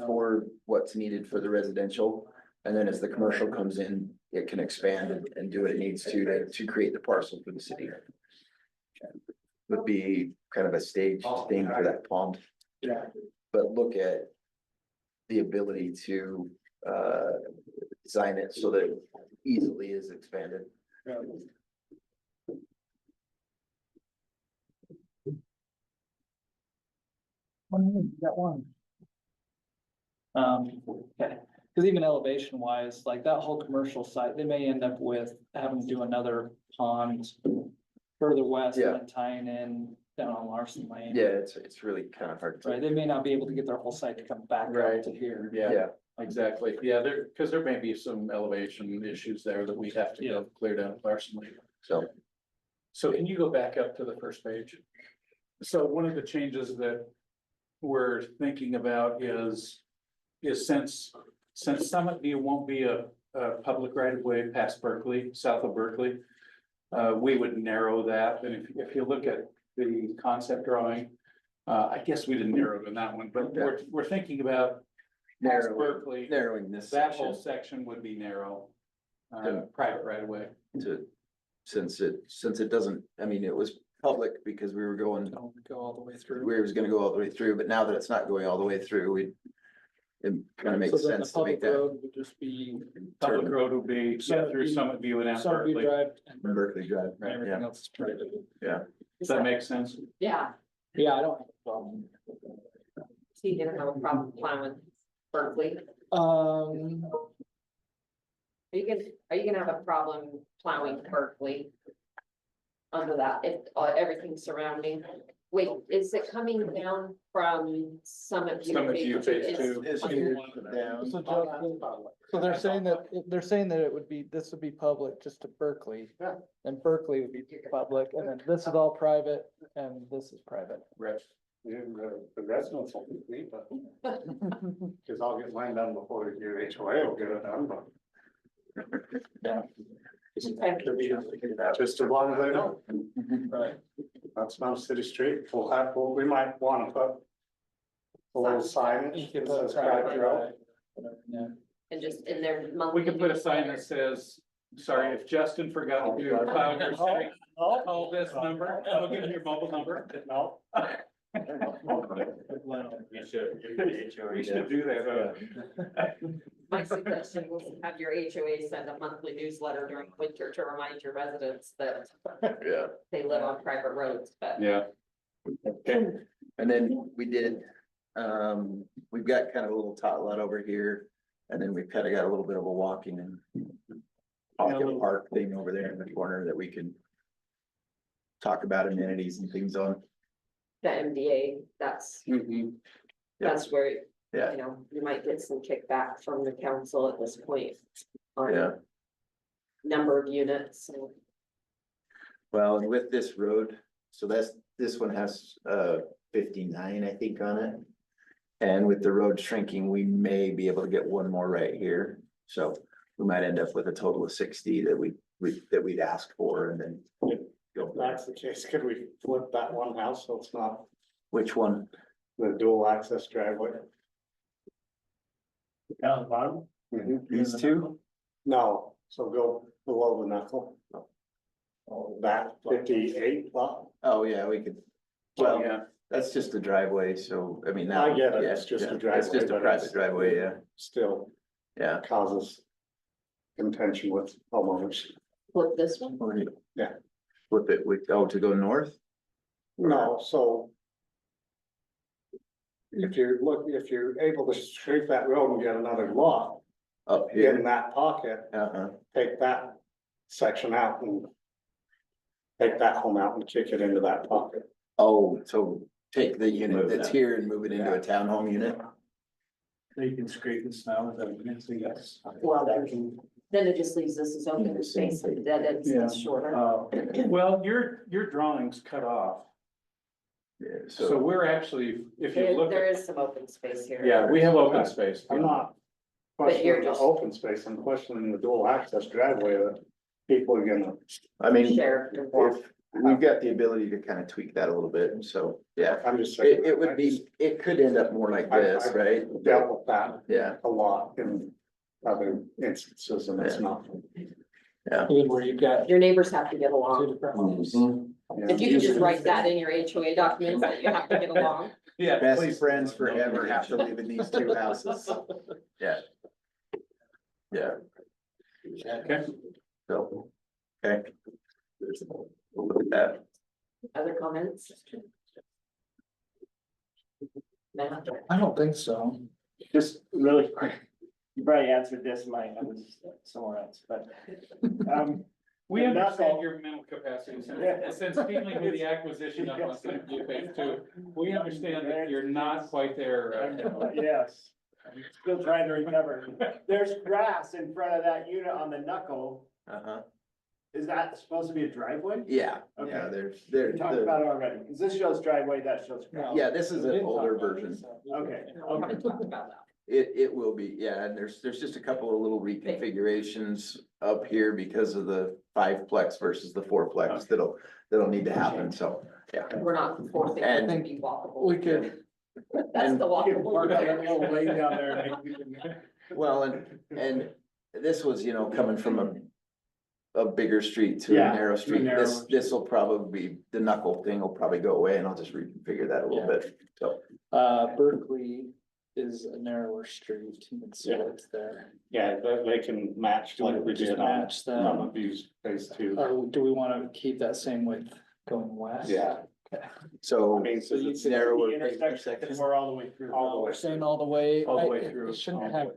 for what's needed for the residential. And then as the commercial comes in, it can expand and do what it needs to create the parcel for the city. Would be kind of a stage thing for that pond. Yeah. But look at the ability to design it so that it easily is expanded. Got one. Okay, cause even elevation wise, like that whole commercial site, they may end up with having to do another pond further west and then tying in down on Larson Lane. Yeah, it's really kind of hard to. Right, they may not be able to get their whole site to come back Right. up to here. Yeah, exactly. Yeah, because there may be some elevation issues there that we have to Yeah. clear down personally. So, So can you go back up to the first page? So one of the changes that we're thinking about is since Summit View won't be a public right of way past Berkeley, south of Berkeley, we would narrow that. And if you look at the concept drawing, I guess we didn't narrow it in that one, but we're thinking about past Berkeley, narrowing this that whole section section would be narrow, Yeah. private right of way. since it doesn't, I mean, it was public because we were going, Don't go all the way through. we was gonna go all the way through, but now that it's not going all the way through, it kind of makes So then the sense to make public that road would just be Public road would be Summit through View- Summit View and out Summit View Berkeley. Drive and Berkeley Drive. and everything Yeah, else is private. Does that make sense? Yeah, Yeah, I don't have a problem. so you didn't have a problem plowing Berkeley. Um, Are you gonna have a problem plowing Berkeley? Under that, if everything surrounding, wait, is it coming down from Summit View? Summit View phase two. Is here down. So they're saying that it would be, this would be public just to Berkeley. Yeah. And Berkeley would be public, and then this is all private, and this is private. Right. The residents will be me, but. Cause I'll get mine done before your HOA will get it done, but. Yeah. Just as long as I know, Right. that's not a city street, we might wanna put. A little signage. You could that put a says private road. Yeah. And just in their We monthly. could put a sign that says, sorry, if Justin forgot to plow your street, call this number, I'll give you your mobile number. No. You should. We should do that. My suggestion was to have your HOA send a monthly newsletter during winter to remind your residents that Yeah. they live on private roads, but. Yeah. And then we did, we've got kind of a little tot lot over here, and then we've kind of got a little bit of a walking and pocket park thing over there in the corner that we can talk about amenities and things on. The MDA, that's where, Yeah. you know, you might get some kickback from the council at this point. On Yeah. number of units, and Well, and with this road, so this one has 59, I think, on it. And with the road shrinking, we may be able to get one more right here, so we might end up with a total of 60 that we'd ask for, and then. If that's the case, could we flip that one house so it's not Which one? the dual access driveway? Down the bottom? These two? No, so go below the knuckle. That 58 lot. Oh, yeah, we could, Well, well, that's just a driveway, so, I mean. I get it, yeah, it's just a yeah, driveway. It's just a but private it's driveway, yeah, Still yeah. causes contention with homeowners. Flip this one. Yeah. Flip it, to go north? No, so. If you're able to scrape that road and get another lot Up in here, that pocket, uh-huh, take that section out and. Take that home out and kick it into that pocket. oh, so take the unit Move that's that. here and move it into a townhome unit? So you can scrape the snow, so yes. Well, then it just leaves this as open space, and that it's shorter. Well, your drawings cut off, Yeah, so so, we're actually, if you There, look there at, is some open space here. yeah, we have open space. I'm not But you're questioning the just- open space, I'm questioning the dual access driveway that people are gonna. I mean, Share. if, we've got the ability to kind of tweak that a little bit, so, yeah. I'm just saying. It would be, it could end up more like this, right? I've Dealt with that Yeah, a lot in other instances and it's Yeah. not. Even where you've got Your neighbors have to get two along. different homes. If you could just write that in your HOA documents that you have to get along. Yeah. best please. friends forever have to live in these two houses. Yeah. Yeah, Okay. so, okay. We'll look at that. Other comments? Matt? I don't think so. Just really quick, you probably answered this, I was somewhere else, but, We The understand knuckle. your mental capacity Yeah. since dealing with the acquisition of us in phase two. We understand that you're not quite there. Yes, I'm still trying to recover. There's grass in front of that unit on the knuckle. Uh-huh, Is that supposed to be a driveway? yeah, Okay. yeah, We talked about it already, because this shows driveway, that shows grass. yeah, this is an older version. Okay. We haven't talked about that. It will be, yeah, and there's just a couple of little reconfigurations up here because of the 5-plex versus the 4-plex that'll need to happen, so, yeah. We're not forcing it to be walkable. We could, That's the You can park that walkable. little lane down there and make people- Well, and this was, coming from a bigger street to a Yeah, narrow street. narrower This will probably be, the knuckle thing will probably go away and I'll just reconfigure that a little bit, so. Berkeley is a narrower street, and so it's there. Yeah, they can match like we Just did on match that. Abuse phase 2. Or do we wanna keep that same width going west? Yeah. So, I mean, so you can- narrower The intersection, intersection, we're all the way through. All the way We're saying all the way. All the way It through. shouldn't have,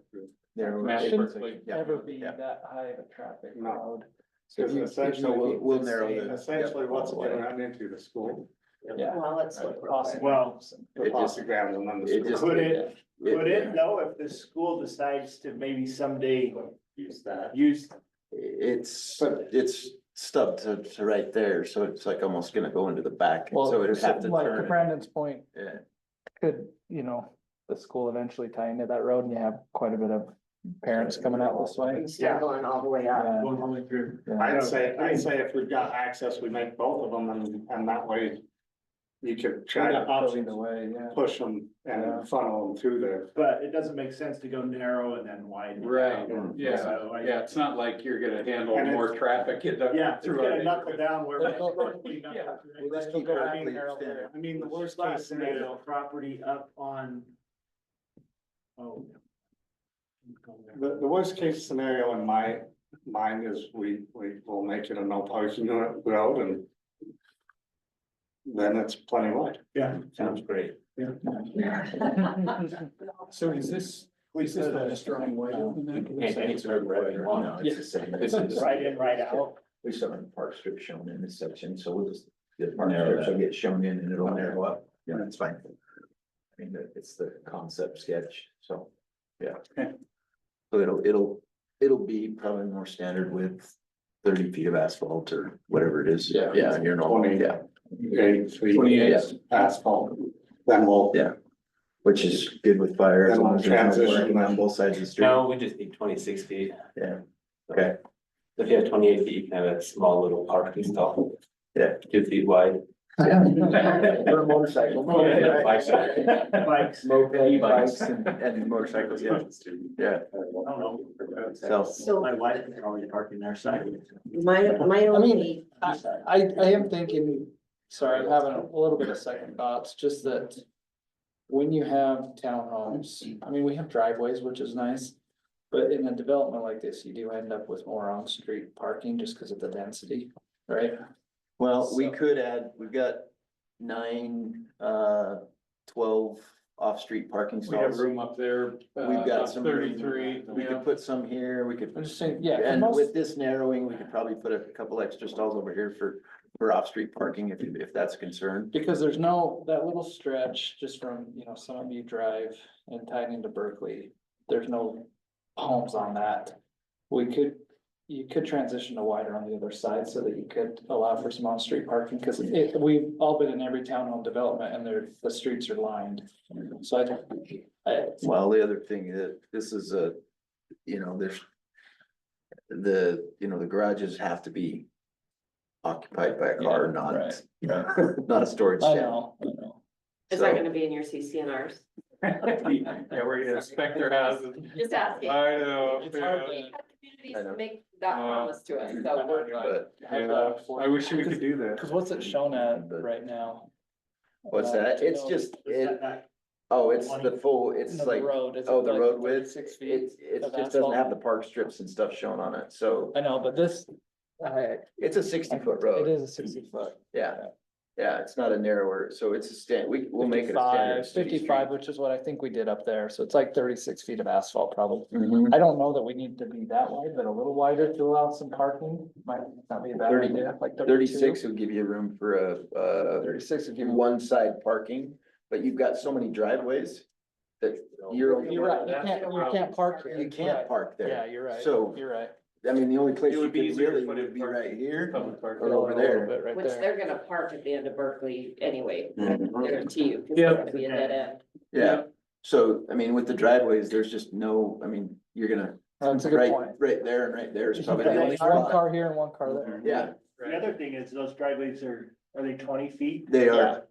narrower. Match shouldn't perfectly. Yeah. ever be Yeah. that high of a traffic No. crowd. So Because if you- essentially, we'll narrow the- essentially what's yeah. going to run into the school, Yeah. Well, let's look. Possible. Well, the It just- posse grounds and then the it school. just- Could it, could Yeah. it though, if the school decides to maybe someday Use that. use, It's stubbed to right there, so it's like almost gonna go into the back, Well, so it'd have to like to turn. Brandon's point, Yeah, could, the school eventually tie into that road and you have quite a bit of parents coming out this way? Instead of going all the way up. Yeah. going all the way through? Yeah. I'd say if we've got access, we make both of them and that way you could try to Either way, yeah. push them Yeah. and funnel them through there. But it doesn't make sense to go narrow and then widen. Right, yeah, So I- yeah, it's not like you're gonna handle And more traffic in the. Yeah, it's through gonna our knuckle neighborhood. down where. Yeah. We'll just keep Go Berkeley back narrow extended. there. I mean, the worst Last case scenario, property up on. Oh. the worst case scenario in my mind is we will make it a no parking road and then it's plenty wide. Yeah, sounds great. So is this the best drawing way? No, it's the same. This is- Right in, right out. We still have the park strip shown in this section, so we'll just, the park strips will get shown in and it'll narrow up, yeah, that's fine. I mean, it's the concept sketch, so, yeah. So it'll be probably more standard with 30 feet of asphalt or whatever it is. Yeah. Yeah, and you're normal, 20. yeah, 28 asphalt, then we'll. Yeah. Which is good with fire as Then long as there's no transition parking on then. both sides of the street. No, we just need 26 feet. Yeah, okay, If you have 28 feet, you can have a small little parking stall. Yeah. 2 feet wide. Or a motorcycle. Bikes. Moped, bikes and motorcycles, yeah, yeah. So, So My wife is always parking their side. my only, I am thinking, sorry, I'm having a little bit of second thoughts, just that. When you have townhomes, I mean, we have driveways, which is nice. But in a development like this, you do end up with more on-street parking just because of the density, right? well, we So- could add, we've got 12 off-street parking We have stalls. room up there. We've got about some. 33, We could put some here, we could. I'm just saying, yeah, And most- with this narrowing, we could probably put a couple extra stalls over here for off-street parking if that's a concern. because there's no, that little stretch just from, some of you drive and tied into Berkeley, there's no homes on that. You could transition to wider on the other side so that you could allow for some on-street parking, because we've all been in every townhome development and the streets are lined. So Well, the other thing that this is there's the garages have to be occupied by a car, Yeah, not, right. not a storage I shed. know. is that gonna be in your CCNRs? Yeah, we're gonna inspector houses. Just asking. I know. It's hard We to- had communities make that promise to us, so we're. But I wish we could do that. Cause what's it shown at right now? what's that? It's just, it's the full, it's No, the like, road. Is oh, it the like road width, 36 feet it of just doesn't asphalt? have the park strips and stuff shown on it, so I know, but this, it's a 60-foot it road. is a 60-foot. Yeah, yeah, it's not a narrower, so it's we'll make it a standard. 55, which is what I think we did up there, so it's like 36 feet of asphalt probably. Mhm. I don't know that we need to be that wide, but a little wider to allow some parking might not be a bad 30 idea, like 36 would give you room for a, 36 would give you. one side parking, but you've got so many driveways that you're You're right, you can't park here. you can't Right. park there. Yeah, you're right. So- You're right. I mean, the only place It you would could be easier to really put it would be park- right here Public park. or over A little there. bit right Which there. they're gonna park at the end of Berkeley anyway, Mhm. guarantee you, cause Yeah. it's gonna be a dead end. Yeah, so, I mean, with the driveways, there's just no, I mean, you're gonna, That's a good right, point. right there and right there is probably the only One spot. car here and one car there. Yeah, The other thing is those driveways are they 20 feet? they are.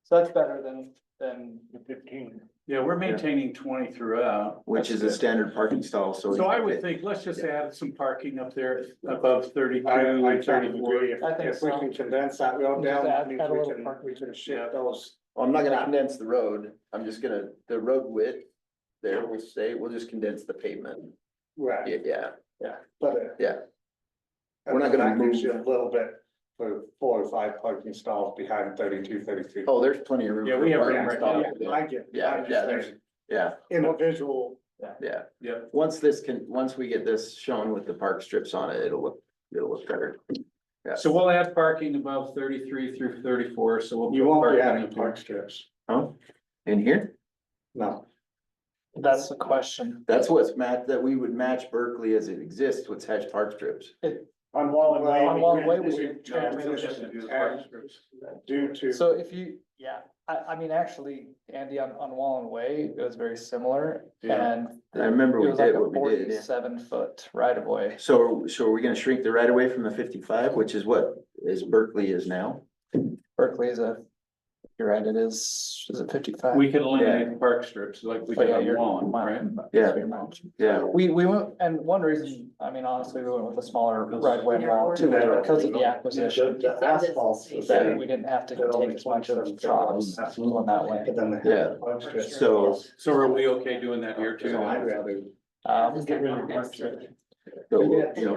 So that's better than, 15. Yeah, we're maintaining 20 throughout. Which is a standard parking stall, so. So I would think, let's just add some parking up there above 32 I and tend to 34. agree, I think if we so. can condense that road Just down, add- that means add a we little can, parking. we can shift those. Well, I'm not gonna condense the road, I'm just gonna, the road width there will stay, we'll just condense the pavement. Right, Yeah, but. yeah. We're not gonna that gives you move. a little bit for 4 or 5 parking stalls behind 32, 33. Oh, there's plenty of room. Yeah, for we have parking room right stalls now. there. I get. Yeah, I'm just yeah, there's, saying, yeah, individual, yeah. Yeah. Once we get this shown with the park strips on it, it'll look better. Yeah. So we'll add parking above 33 through 34, so we'll. you put won't be parking adding up here. park strips, Huh? In here? no. that's the question. That's what's that we would match Berkeley as it exists with hatched park strips. On Wall and Way. On Wall and Way, we We've transitioned due to. So if you, I mean, actually, Andy, on Wall and Way, it was very similar and. I remember we It was like did a what we did, yeah. 47-foot right of way. So are we gonna shrink the right of way from the 55, which is what Berkeley is now? Berkeley is you're right, it is it 55? We can eliminate the park strips like we Oh, did yeah, on you're Wallen, right? Yeah. Yeah, We went, and one reason, I mean, honestly, we went with a smaller right of way wall too, because of the acquisition. The asphalt's the same. We didn't have to take as much of the troughs going that way. But then they have Yeah. the park strips. so, So are we okay doing that here too? So I'd rather. Get rid of the park strip.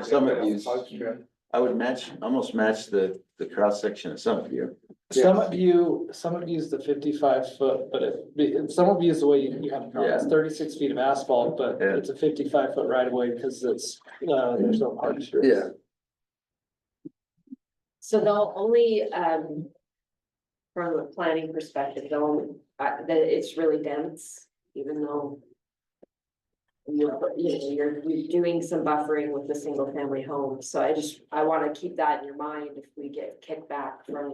Summit views, Park strip. I would almost match the cross section of Summit View. Summit View is the 55-foot, but Summit View is the way you have it drawn. It's 36 feet of asphalt, but Yeah. it's a 55-foot right of way because there's no park strips. Yeah. So they'll only, from a planning perspective, that it's really dense, even though. You're doing some buffering with the single family home, so I wanna keep that in your mind if we get kickback from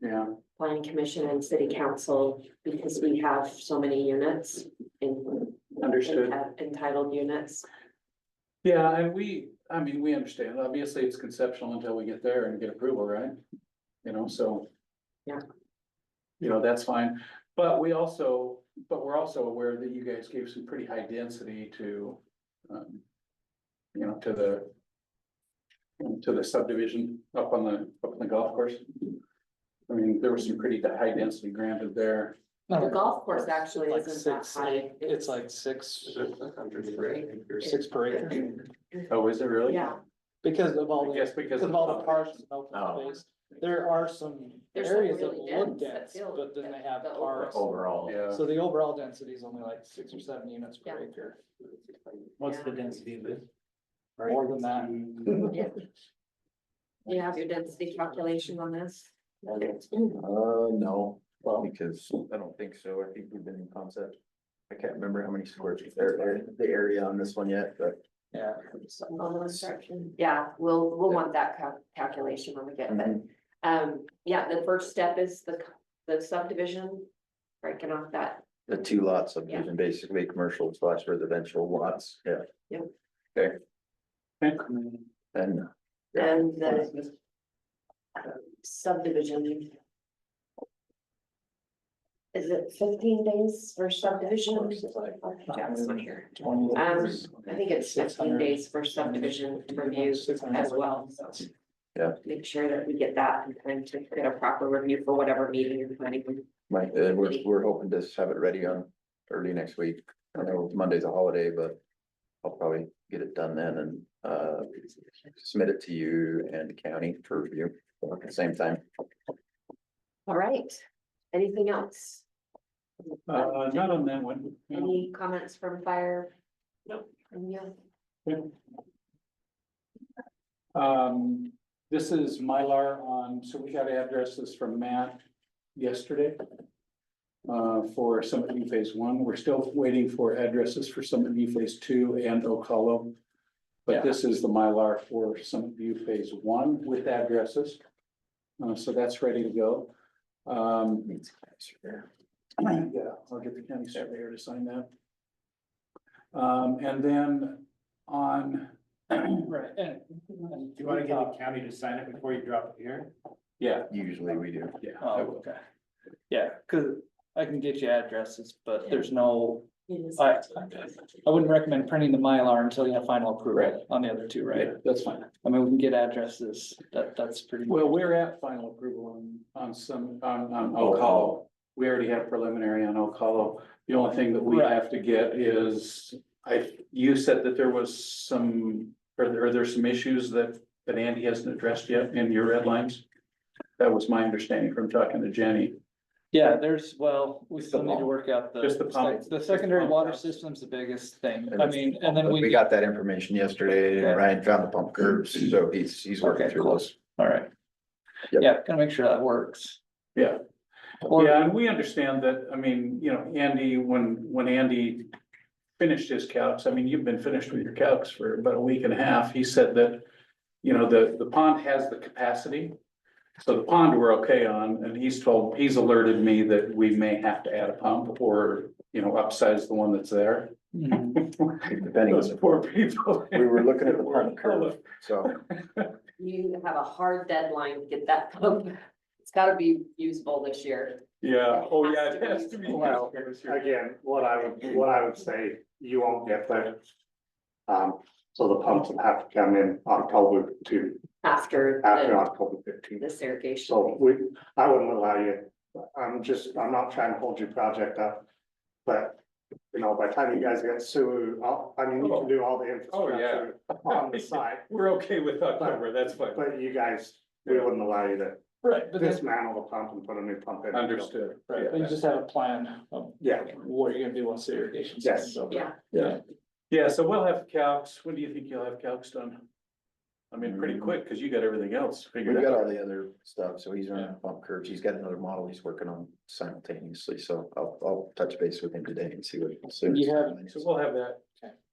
Yeah. planning commission and city council, because we have so many units in. Understood. Entitled units. Yeah, and we understand, obviously it's conceptual until we get there and get approval, right? You know, so Yeah. You know, that's fine, but we're also aware that you guys gave some pretty high density to, you know, to the subdivision up on the golf course. I mean, there was some pretty high density granted there. The golf course actually Like isn't that six, high. it's like six per acre. Oh, is it really? Yeah, Because of all I the, guess because because of all the parks and Oh. open space, there are some There's some areas that really look dense that dense, feel but then they have the parks. Overall. Yeah. So the overall density is only like 6 or 7 units per Yeah. acre, What's the density of it? more than that. yeah. You have your density calculation on this? No, well, because I don't think so. I think we've been in concept. I can't remember how many square feet there, the area on this one yet, but. Yeah. On the instruction, yeah, we'll want that calculation when we get it. Yeah, the first step is the subdivision, breaking off that. The two lot subdivision, basically commercial / residential lots, yeah. Yep. Okay, Okay. and. And the subdivision. Is it 15 days for subdivision? Jack's not here. I think it's 15 days for subdivision review as well, so. Yeah. Make sure that we get that and kind of get a proper review for whatever meeting you're planning. Mike, we're hoping to have it ready on early next week. I know Monday's a holiday, but I'll probably get it done then and submit it to you and county for review at the same time. All right, anything else? Not on that one. No. Any comments from fire? Nope. Yeah. This is Mylar on, so we got addresses from Matt yesterday. For Summit View Phase 1, we're still waiting for addresses for Summit View Phase 2 and Oak Hollow. But this is the Mylar for Summit View Phase 1 with addresses. So that's ready to go. Yeah, I'll get the county surveyor to sign that. And then on. Right, and. Do you wanna get the county to sign it before you drop it here? Yeah, Usually we do. yeah. Oh, okay. Yeah, cause I can get you addresses, but there's no, I wouldn't recommend printing the Mylar until you have final approval on the other two, right? Yeah, that's fine. I mean, we can get addresses, that's pretty. Well, we're at final approval on Oak Hollow. We already have preliminary on Oak Hollow. The only thing that we Right. have to get is, you said that there was some, are there some issues that Andy hasn't addressed yet in your red lines? That was my understanding from talking to Jenny. Yeah, we still need to work out Just the pump. the secondary water system's the biggest thing. I mean, and then We we. got that information yesterday, Okay. and Ryan found the pump curves, so he's working Okay, through cool. those. All right. Yep. Yeah, gotta make sure that works. Yeah. Or, Yeah, and we understand that, I mean, you know, Andy, when Andy finished his calcs, I mean, you've been finished with your calcs for about a week and a half, he said that, you know, the pond has the capacity. So the pond we're okay on, and he's alerted me that we may have to add a pump or, you know, upsize the one that's there. Depending on Those the, poor people. we were looking at the pump curve, so. You have a hard deadline to get that pump. It's gotta be usable this year. Yeah, It oh has yeah, to it be. has to be. Well, again, what I would say, you won't get that. So the pumps will have to come in October After after October 15th. this irrigation. So I wouldn't allow you, I'm not trying to hold your project up. But, you know, by the time you guys get sewer, I mean, you can do all the infrastructure on the site. We're okay with October, that's fine. But you guys, we wouldn't allow you to right, but then, dismantle the pump and put a new pump in. Understood. right, but you just have a plan of Yeah, what you're gonna do once the irrigation. Yes. starts. Yeah, Yeah, so we'll have calcs. When do you think you'll have calcs done? I mean, pretty quick, because you got everything else figured We've got out. all the other stuff, so he's running pump curves, he's got another model he's working on simultaneously, so I'll touch base with him today and see what. So we'll have that,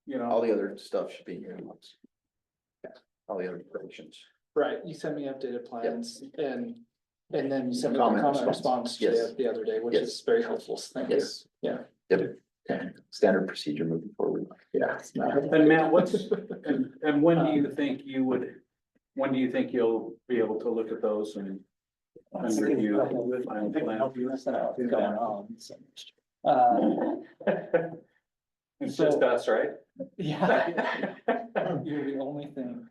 you know. All the other stuff should be in your inbox. Yeah, all the other predictions. Right, you send me updated plans and then you send me a Comment comment response. response Yes. the other day, which Yes. is very helpful, thank you. Yes. Yeah. Yep. Okay. Standard procedure moving forward. Yeah. And Matt, and when do you think you'll be able to look at those and That's Under a good review. couple of Final things plan. That's not what's going on, so. It's So- just us, right? Yeah. You're the only thing.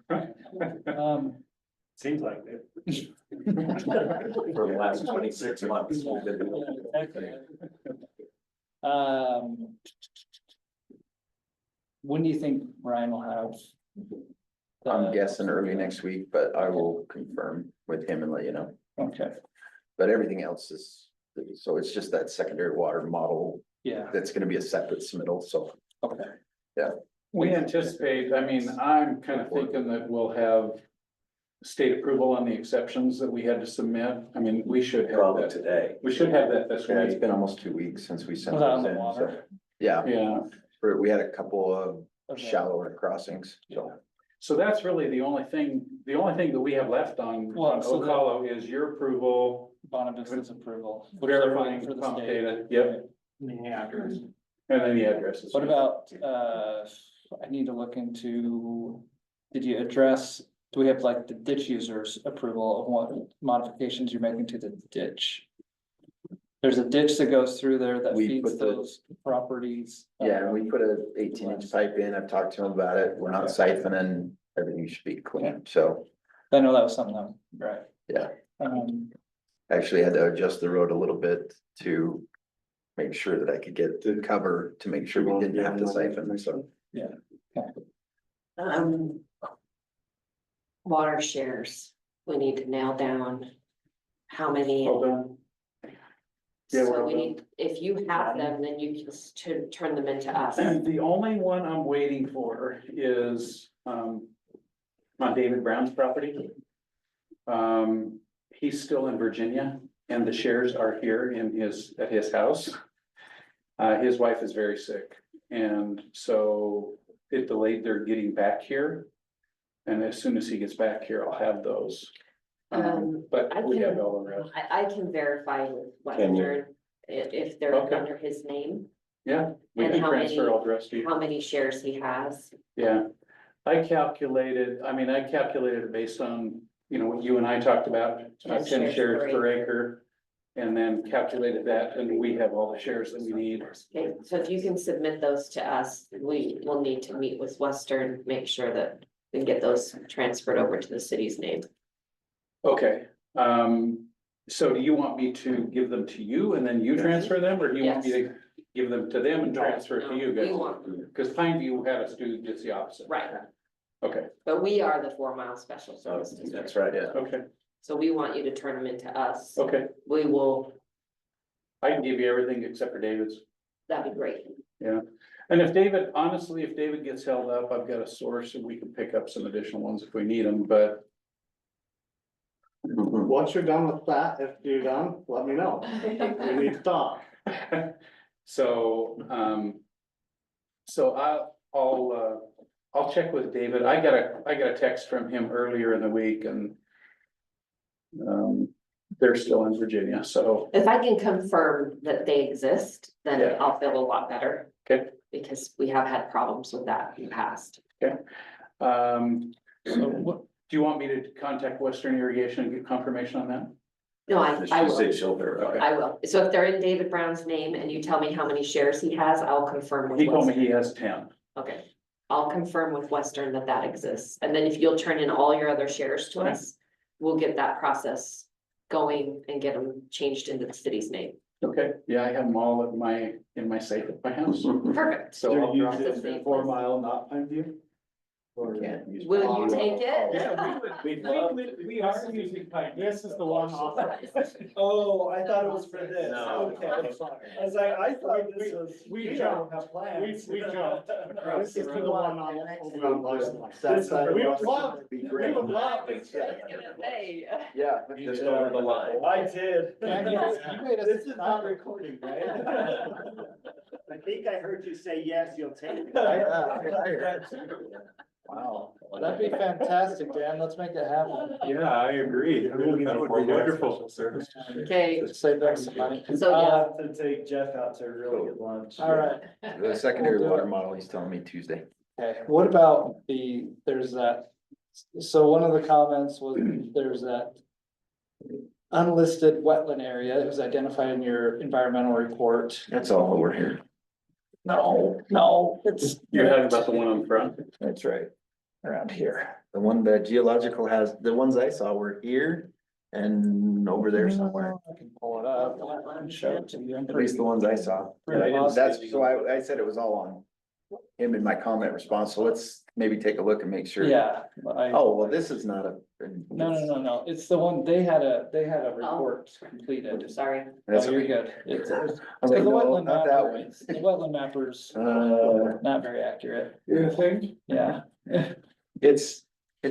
Seems like it. For the last 26 months. we've been doing it. Exactly. When do you think Ryan will have? I'm the- guessing early next week, but I will confirm with him and let you know. Okay, But everything else is, so it's just that secondary water model yeah, that's gonna be a separate submittal, so. okay. We anticipate, I mean, I'm kind of thinking that we'll have state approval on the exceptions that we had to submit. I mean, we should have Probably that. today. We should have that this Yeah, it's week. been almost 2 weeks since we sent Was that on those the in, water? so. Yeah, Yeah, we had a couple of Okay. shallower crossings, so. so that's really the only thing that we have left on Well, so the- Ocala is your approval. Bonaventure's approval. Verifying For the pump state. data, yep, Yeah. and then the addresses. What about, I need to look into, did you address, do we have like the ditch users approval of what modifications you're making to the ditch? There's a ditch that goes through there that We feeds put the- those properties. Yeah, and we put a 18-inch pipe in. I've talked to him about it. We're not siphoning. Everything should be clean, so. I know that was something, right? Yeah. Um, Actually had to adjust the road a little bit to make sure that I could get the cover to make sure we didn't have to siphon, so. Water shares, we need to nail down how many. Hold on. Yeah, So we're we all need, if you have them, then you can turn them into us. The only one I'm waiting for is, on David Brown's property. He's still in Virginia and the shares are here at his house. His wife is very sick and so it delayed their getting back here. And as soon as he gets back here, I'll have those. But I we have can- all the rest. I can verify with Can you? Western if they're Okay. under his name, Yeah, we And can how transfer many- all the rest to you. how many shares he has. Yeah, I calculated it based on, what you and I talked about, 10 10 shares shares per per acre. And then calculated that, and we have all the shares that we need. Okay, so if you can submit those to us, we will need to meet with Western, make sure that we can get those transferred over to the city's name. Okay, so do you want me to give them to you and then you transfer them, or do you want me to give them to them and transfer it to you We guys? want, Because Pineview had us do just the opposite. right, Okay, but we are the 4 Mile Special Service District. That's right, yeah. okay, So we want you to turn them into us. okay. We will, I can give you everything except for David's. that'd be great. And if David gets held up, I've got a source and we can pick up some additional ones if we need them, but. Once you're done with that, if you're done, let me know. We need to talk. So, I'll check with David. I got a text from him earlier in the week and. They're still in Virginia, so, If I can confirm that they exist, then Yeah. I'll feel a lot better. Okay. Because we have had problems with that in the past. so what, do you want me to contact Western Irrigation and get confirmation on that? No, I She will. said she'll verify. I will. So if they're in David Brown's name and you tell me how many shares he has, I'll confirm with He told me Western. he has 10. Okay, I'll confirm with Western that that exists. And then if you'll turn in all your other shares to us, we'll get that process going and get them changed into the city's name. Okay, yeah, I have them all in my safe at my house. Perfect. So I'll drop That's it. the same 4 place. Mile, not Pineview? Or- Can't use. Will you take it? We are using Pineview. This is the one off. Oh, I thought it was for this, No. okay. I was like, I thought this was. We you jumped. don't have plans. We jumped. This is the one on, over on Boston. That's not- We would love, Be we great. would love. Yeah. Just over the line. I did. You made us- This is not recording, right? I think I heard you say yes, you'll take it. Wow. That'd be fantastic, Dan. Let's make it happen. Yeah, I agree. That would be wonderful. Okay, Save them some money. so yeah, To take Jeff out to a really good lunch. All right. The secondary We'll do water it. model, he's telling me Tuesday. Okay, what about there's that, so one of the comments was, there's that. unlisted wetland area that was identified in your environmental report. That's all over here. No, it's. You're talking about the one on the front? That's right, around here. The one that geological has, the ones I saw were here and over there somewhere. I can pull it up and show it to you. I'm At least the ones I saw. pretty positive. That's, so I said it was all on him in my comment response, so let's maybe take a look and make sure. Yeah. Oh, well, this is not a. No, it's the one, they had a report completed. Sorry. That's Oh, you're okay. good. It's, I so was the like, no, wetland not that mapper, one. the wetland mapper's not very accurate. You think? Yeah. It's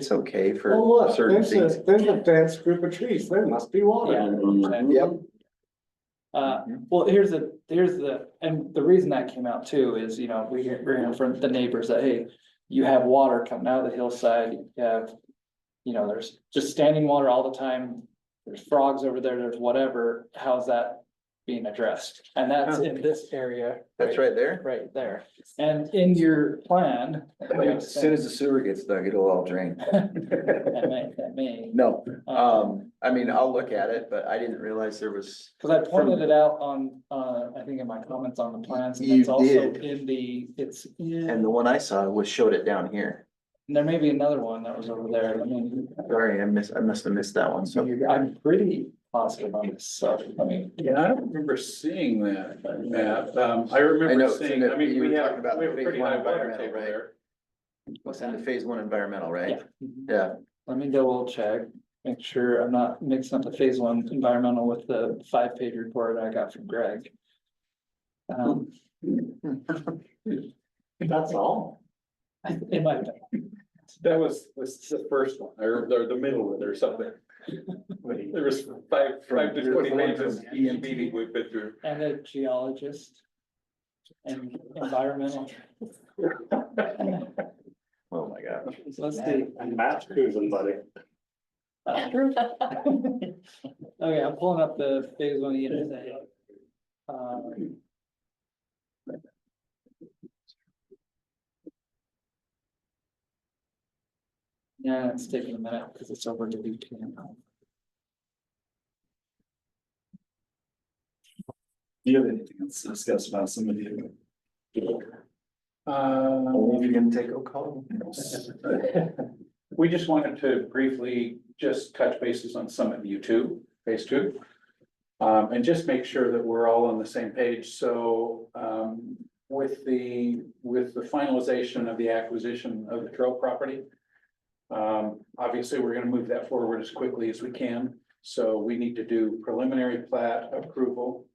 okay Oh, for look, certain things. there's a dense group of trees, there must be water. Yeah. Yep. Well, here's the, and the reason that came out too is, you know, we're hearing from the neighbors that, hey, you have water coming out of the hillside, you have, you know, there's just standing water all the time. There's frogs over there, there's whatever, how's that being addressed? And that's in this area. That's right there. Right there. And in your plan. As soon as the sewer gets dug, it'll all drain. That may. No, I mean, I'll look at it, but I didn't realize there was. Cause I pointed it out on, I think in my comments on the plans, and You it's also did. in the, it's in, And the one I saw was showed it down here. and there may be another one that was over there, I mean. Sorry, I must have missed that one, so. I'm pretty positive on this, so, I mean. Yeah, I don't remember seeing that map. I I know, remember it's in seeing, the- I mean, you we were have, talking about we have a the pretty phase one high water environmental, table right? there. What's In the that? phase one environmental, right? Yeah. Yeah, Let me double check, make sure I'm not mixing up the phase one environmental with the 5-page report I got from Greg. That's all. It might have been. That was the first one, or the middle one or something. There was five to 20 pages, E and B we've been through. And a geologist. And environmental. oh my gosh. So let's see. And Matt's cruising, buddy. Okay, I'm pulling up the phase one ENSA. Yeah, it's taking a minute because it's over the weekend. Do you have anything else to discuss about some of the? If you're gonna take a call. We just wanted to briefly just touch bases on Summit View 2, phase 2. And just make sure that we're all on the same page. So, with the finalization of the acquisition of the trail property. Obviously, we're gonna move that forward as quickly as we can. So we need to do preliminary plat approval,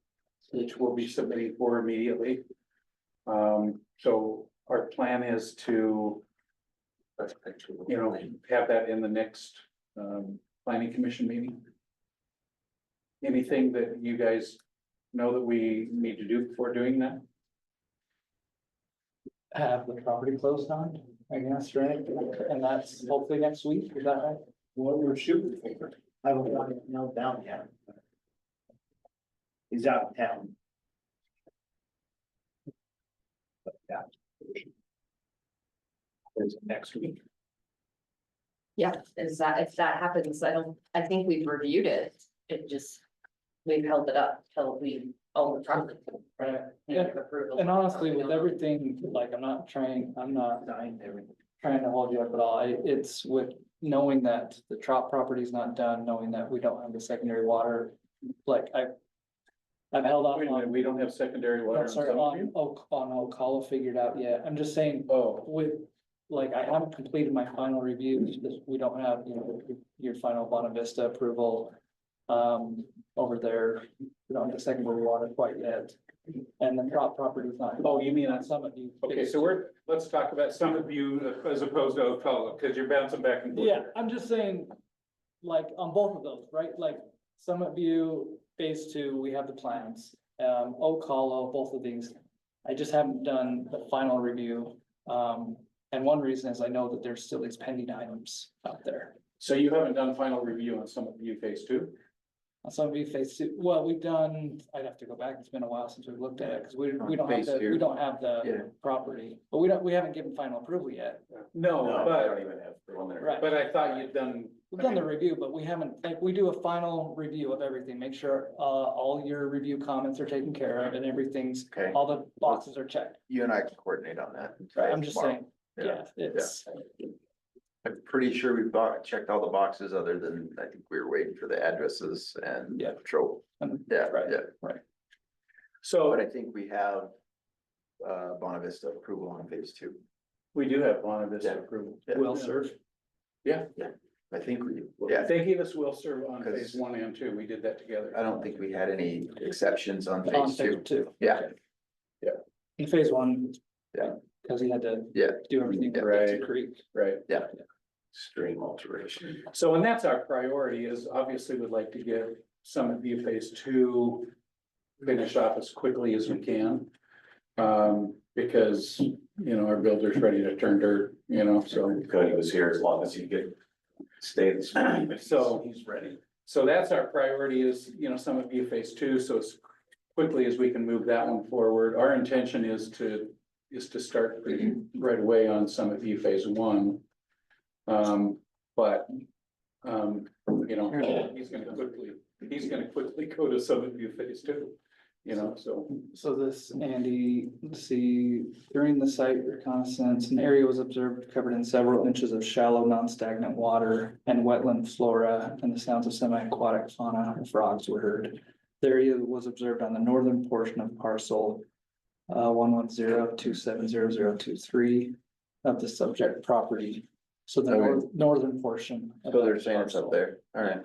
which we'll be submitting for immediately. So our plan is to, you know, have that in the next, planning commission meeting. Anything that you guys know that we need to do before doing that? Have the property closed on, I guess, right? And that's hopefully next week, is that right? What we're shooting for. I haven't got it nailed down yet. He's out of town. But yeah. There's next week. Yeah, is that, if that happens, I think we've reviewed it, we've held it up till we own the property. Right. And approval. And honestly, with everything, like, I'm not trying to hold you up at all. It's with knowing that the trop property is not done, knowing that we don't have the secondary water. Like, I've held off Wait a minute, on, we don't have secondary water. I'm sorry, on Ocala figured out yet. I'm just saying, Oh, with, like, I haven't completed my final review, because we don't have, you know, your final Bonavista Vista approval. Over there, we don't have the secondary water quite yet. And the crop property is not. Oh, you mean on Summit View. okay, so let's talk about Summit View as opposed to Ocala, because you're bouncing back and forth. Yeah, I'm just saying, like, on both of those, right? Like, Summit View, phase 2, we have the plans. Ocala, both of these, I just haven't done the final review. And one reason is I know that there's still these pending items out there. So you haven't done final review on Summit View phase 2? Some of you phase two, well, we've done, I'd have to go back, it's been a while since we've looked at it, because we don't have Phase the, two. we don't have Yeah. the property. But we haven't given final approval yet. No, I but, don't even have preliminary. Right. but I thought you'd done. We've done the review, but we haven't, like, we do a final review of everything, make sure, all your review comments are taken care of and everything's, Okay, all the boxes are checked. you and I can coordinate on that. I'm just tomorrow. saying, yeah, it's, I'm pretty sure we've checked all the boxes other than, I think we were waiting for the addresses and Yeah. patrol. Yeah, right, yeah. right. So But I think we have Bonavista approval on phase two. we do have Bonavista Yeah. approval. Yeah. Will serve. I think we, yeah, They gave us will serve on 'Cause- phase 1 and 2. We did that together. I don't think we had any exceptions on On phase two. phase two. Yeah. In phase one. Yeah. Cause he had to. Yeah. Do everything. with Right. Dixie Creek. Right. Stream alteration. So, and that's our priority is obviously we'd like to get Summit View phase 2 finished off as quickly as we can. Because, our builder's ready to turn dirt, so. Cody was here as long as he could stay this morning. So- He's ready. So that's our priority is, Summit View phase 2, so as quickly as we can move that one forward. Our intention is to start right away on Summit View phase 1. But, he's gonna quickly go to Summit View phase 2, so. So this, Andy, let's see, during the site reconnaissance, an area was observed covered in several inches of shallow, non-stagnant water and wetland flora, and the sounds of semi-aquatic fauna and frogs were heard. The area was observed on the northern portion of parcel 110270023 of the subject property. So the Okay. northern portion. of So they're that saying it's up parcel. there, all right.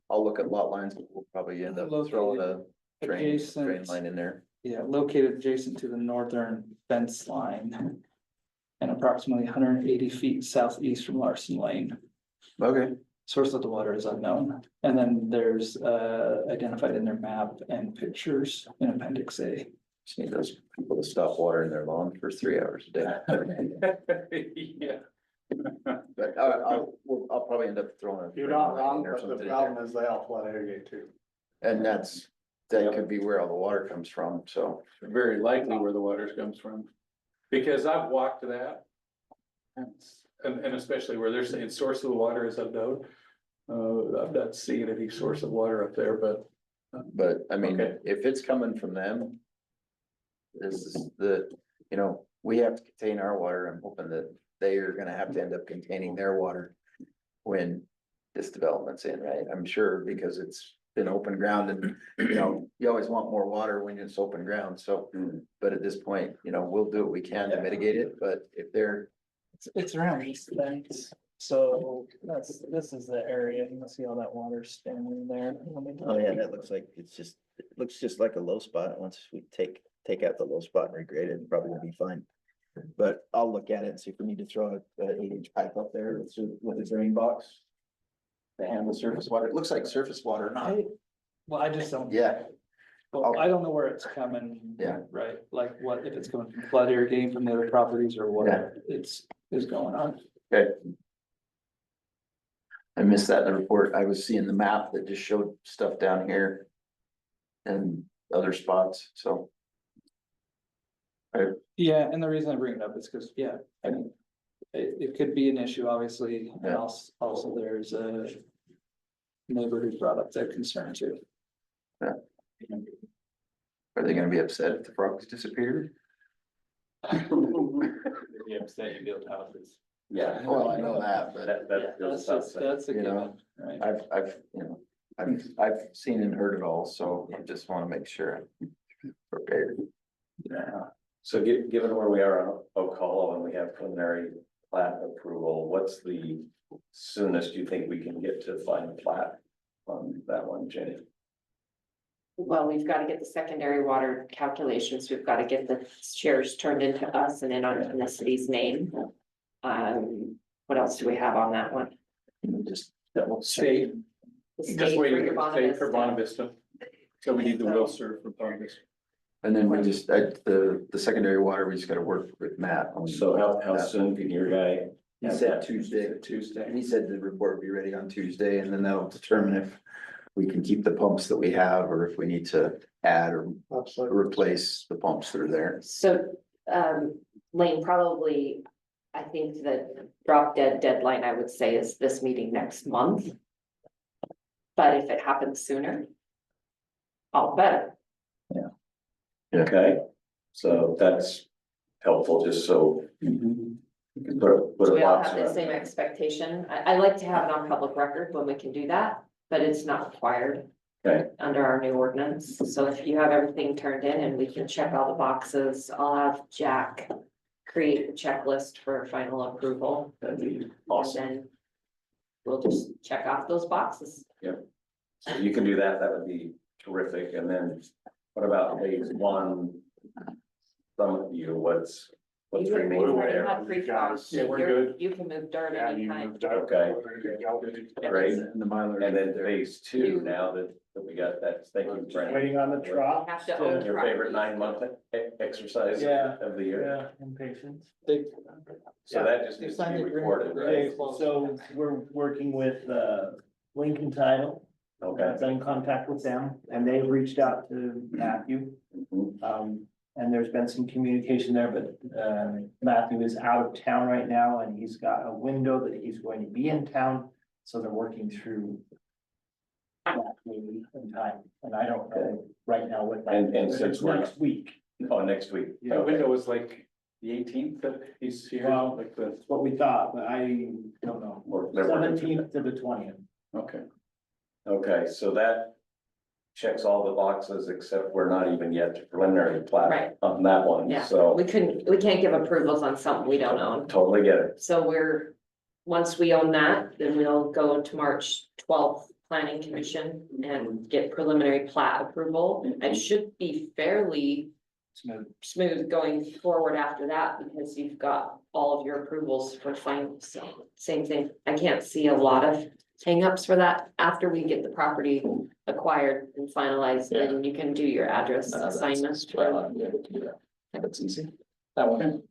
I'll look at lot lines, but we'll probably end up throwing a drain Adjacent. line in there. Yeah, located adjacent to the northern fence line. And approximately 180 feet southeast from Larson Lane. Okay. Source of the water is unknown. And then there's identified in their map and pictures in appendix A. Just need those people to stop watering their lawn for 3 hours a day. Yeah. But I'll probably end up throwing a. You're not wrong, or but the something in problem there. is they all flood area too. And that could be where all the water comes from, so. Very likely where the water comes from. Because I've walked that. And especially where they're saying source of the water is unknown. I'm not seeing any source of water up there, but. But I mean, Okay. if it's coming from them. This is we have to contain our water. I'm hoping that they are gonna have to end up containing their water. When this development's in, right? I'm sure because it's been open ground and, you always want more water when it's open ground, so. But at this point, we'll do what we can to mitigate it, but if they're, It's around these things. So this is the area. You can see all that water standing there. Oh, yeah, that looks like, it looks just like a low spot. Once we take out the low spot and regrade it, probably will be fine. But I'll look at it and see if we need to throw an 8-inch pipe up there with a drain box. to handle surface water. It looks like surface water, not, Well, I just don't. yeah, Well, I don't know where it's coming. Yeah. Right, like what, if it's coming from flood irrigating from the other properties or what Yeah. is going on. okay. I missed that in the report. I was seeing the map that just showed stuff down here. And other spots, so. Yeah, and the reason I bring it up is because, yeah, I mean, it could be an issue, obviously, and Yeah. also there's a neighbor who brought up that concern too. Are they gonna be upset if the frogs disappeared? Be upset you build houses. Yeah, well, I know that, but That's a You know, given, right? I've seen and heard it all, so I just wanna make sure I'm prepared. Yeah. So given where we are on Oak Hollow and we have preliminary plat approval, what's the soonest you think we can get to final plat on that one, Jenny? Well, we've got to get the secondary water calculations. We've got to get the shares turned into us and then on the city's name. What else do we have on that one? Just double check. State, The just state waiting your for the state for Bonavista. Bonavista. So we need the will serve for Bonavista. And then we just, the secondary water, we just gotta work with Matt. on So how that. soon can your guy? He said Tuesday. Tuesday. He said the report would be ready on Tuesday, and then that'll determine if we can keep the pumps that we have, or if we need to add or Absolutely. replace the pumps that are there. So, Lane, probably, I think the drop dead deadline, I would say, is this meeting next month. But if it happens sooner, all better. Okay, so that's helpful, just so. You can put So a we all box have the around same it. expectation. I like to have it on public record when we can do that, but it's not required. Okay. Under our new ordinance. So if you have everything turned in and we can check all the boxes, I'll have Jack create the checklist for final approval. That'd be And awesome. then we'll just check off those boxes. So you can do that, that would be terrific. And then what about phase one? Some of you, what's You remaining already there? had free funds. Yeah, we're You're- good. You can move dirt Yeah, you anytime. moved out. Okay. Great. And the Mylar. And then phase two, now that we got that, thank you, Brent. Waiting on the truck. Have to own Your property. favorite 9-month exercise Yeah. of the year. Yeah, impatient. So that just needs to be recorded, right? So we're working with Lincoln Title. Okay. That's in contact with them, and they've reached out to Matthew. Mhm. And there's been some communication there, but Matthew is out of town right now, and he's got a window that he's going to be in town, so they're working through that maybe in time, and I don't know right now what that. And is. since It's we're- next week. Oh, next week. The window was like the 18th that he's here, Well, like the, That's what we thought, but I don't know. They're working through 17th to the 20th. okay. Okay, so that checks all the boxes, except we're not even yet to preliminary plat Right. on that one, Yeah. so We can't give approvals on something we don't own. totally get it. So once we own that, then we'll go to March 12th Planning Commission and get preliminary plat approval. It should be fairly smooth going forward after that, because you've got all of your approvals for final, so same thing. I can't see a lot of hangups for that. After we get the property acquired and finalized, then you can do your address assignments. That's easy. That one.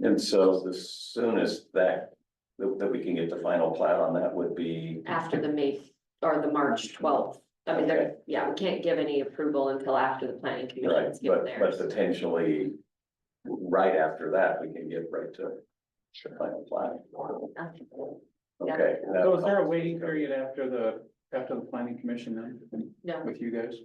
And so the soonest that we can get the final plat on that would be, After the May or the March 12th. I mean, we can't give any approval until after the planning right, commission's given but theirs. potentially right after that, we can get right to final plat. Yeah. Okay. So is there a waiting period after the planning commission then, No, with you guys?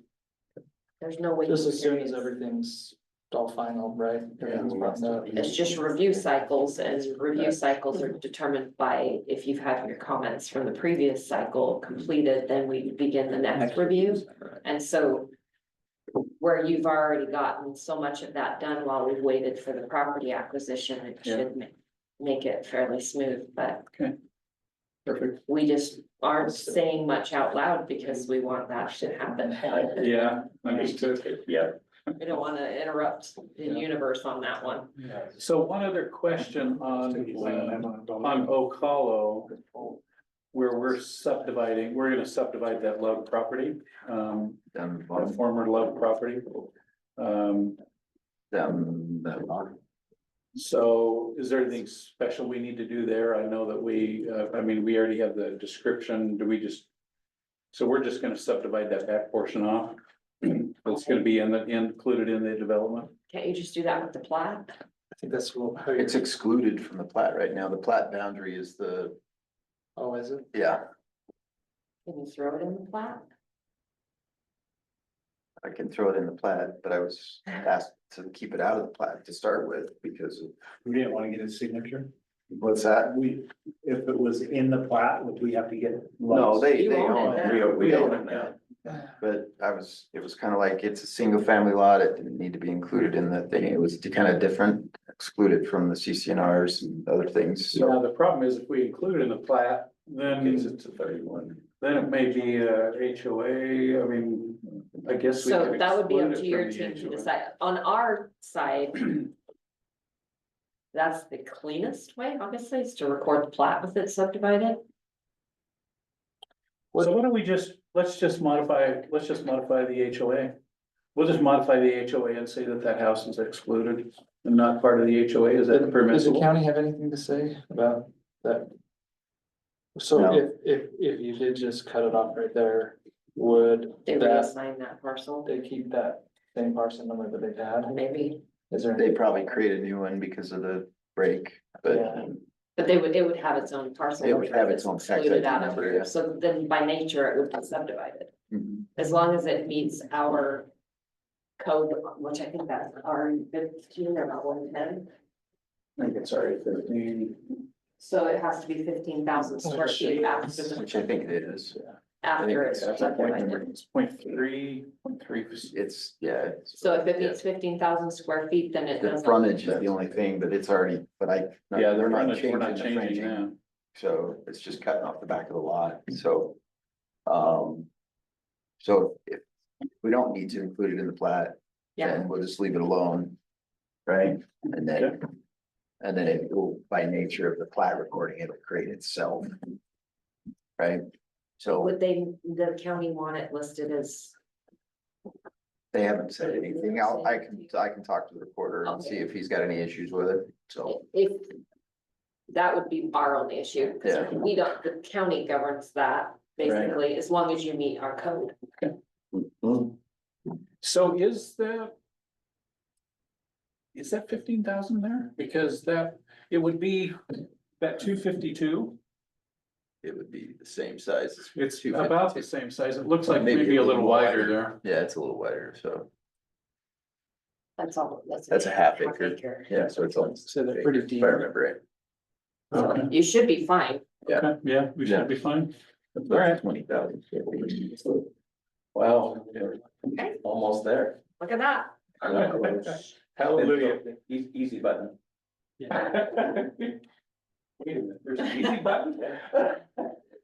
there's no way. Just as soon as everything's all final, right? Everything's buttoned up. It's just review cycles, and review cycles are determined by if you've had your comments from the previous cycle completed, then we begin the next review. And so where you've already gotten so much of that done while we've waited for the property acquisition, it should make it fairly smooth, but Perfect. we just aren't saying much out loud because we want that to happen. Yeah, understood. Yeah, We don't want to interrupt the universe on that one. So one other question on Oak Hollow, where we're subdividing, we're gonna subdivide that Love property, Down the the bottom, former Love property. down that bottom. So is there anything special we need to do there? I know that we already have the description. Do we just? So we're just gonna subdivide that back portion off? It's gonna be included in the development? Can't you just do that with the plat? I think that's how It's excluded from the plat right now. The plat boundary is Oh, is it? yeah, Can you throw it in the plat? I can throw it in the plat, but I was asked to keep it out of the plat to start with because of, We didn't want to get his signature. what's that? If it was in the plat, would we have to get? No, they You own own it it. now. we own it now. But it was kind of like, it's a single family lot. It didn't need to be included in the thing. It was kind of different, excluded from the CCNRs and other things. So Now, the problem is if we include it in the plat, Gets then it to 31. it may be HOA. I mean, I guess we So can that would be up exclude to it your from the team to HOA. decide. On our side, that's the cleanest way, obviously, is to record the plat with it subdivided. So why don't we let's just modify the HOA. We'll just modify the HOA and say that house is excluded and not part of the HOA. Is that permissible? Does the county have anything to say about that? So No. if you did just cut it off right there, Would They that, reassign that parcel, they keep that same parcel number that they've had? maybe, Is there? They probably create a new one because of the break, but Yeah. but it would have its own parcel. It would number have that's its own tax excluded ID out of number, here. yeah. So then by nature, it would be subdivided, mhm. as long as it meets our code, which I think that's R 15 or R 110. I think it's already 15. So it has to be 15,000 square feet after Which I think it is. after it's That's a point subdivided. number, it's 0.3. It's, yeah. So if it meets 15,000 square feet, then it The doesn't. frontage is the only thing, but it's already, but Yeah, the we're not frontage, we're not changing the changing fronting. that. So it's just cutting off the back of the lot, so. So if we don't need to include it in the plat, Yeah, then we'll just leave it alone. Right, and then. And then it will, by nature of the plat recording, it'll create itself. Right, so would the county want it listed as, they haven't said anything, I can talk to the reporter and see if he's got any issues with it, so. if. That would be our only issue, because Yeah. we don't, the county governs that, basically, as long as you meet our code. So is that 15,000 there? Because it would be that 252. It would be the same size. as It's 252. about the same size. It looks like maybe a little wider there. Yeah, it's a little wider, so, That's all, that's a half acre, yeah, so it's almost. So they're pretty deep. If I remember right. So you should be fine. Yeah. Okay, yeah, we should be fine. All right. 20,000. Wow, Okay. almost there. Look at that. Hallelujah, easy button. Yeah. Wait a minute, there's an easy button?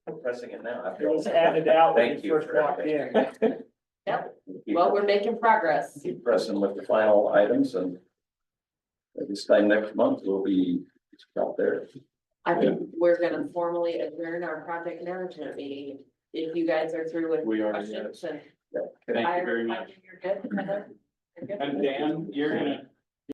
I'm pressing it now. It was added out when Thank you you first for walked in. Yep, well, we're making progress. Keep pressing with the final items and at this time next month, we'll be out there. I think we're gonna formally adjourn our project management meeting, if you guys are through with We are, questions and. Thank you very much. You're good, Heather? You're good? And Dan, you're gonna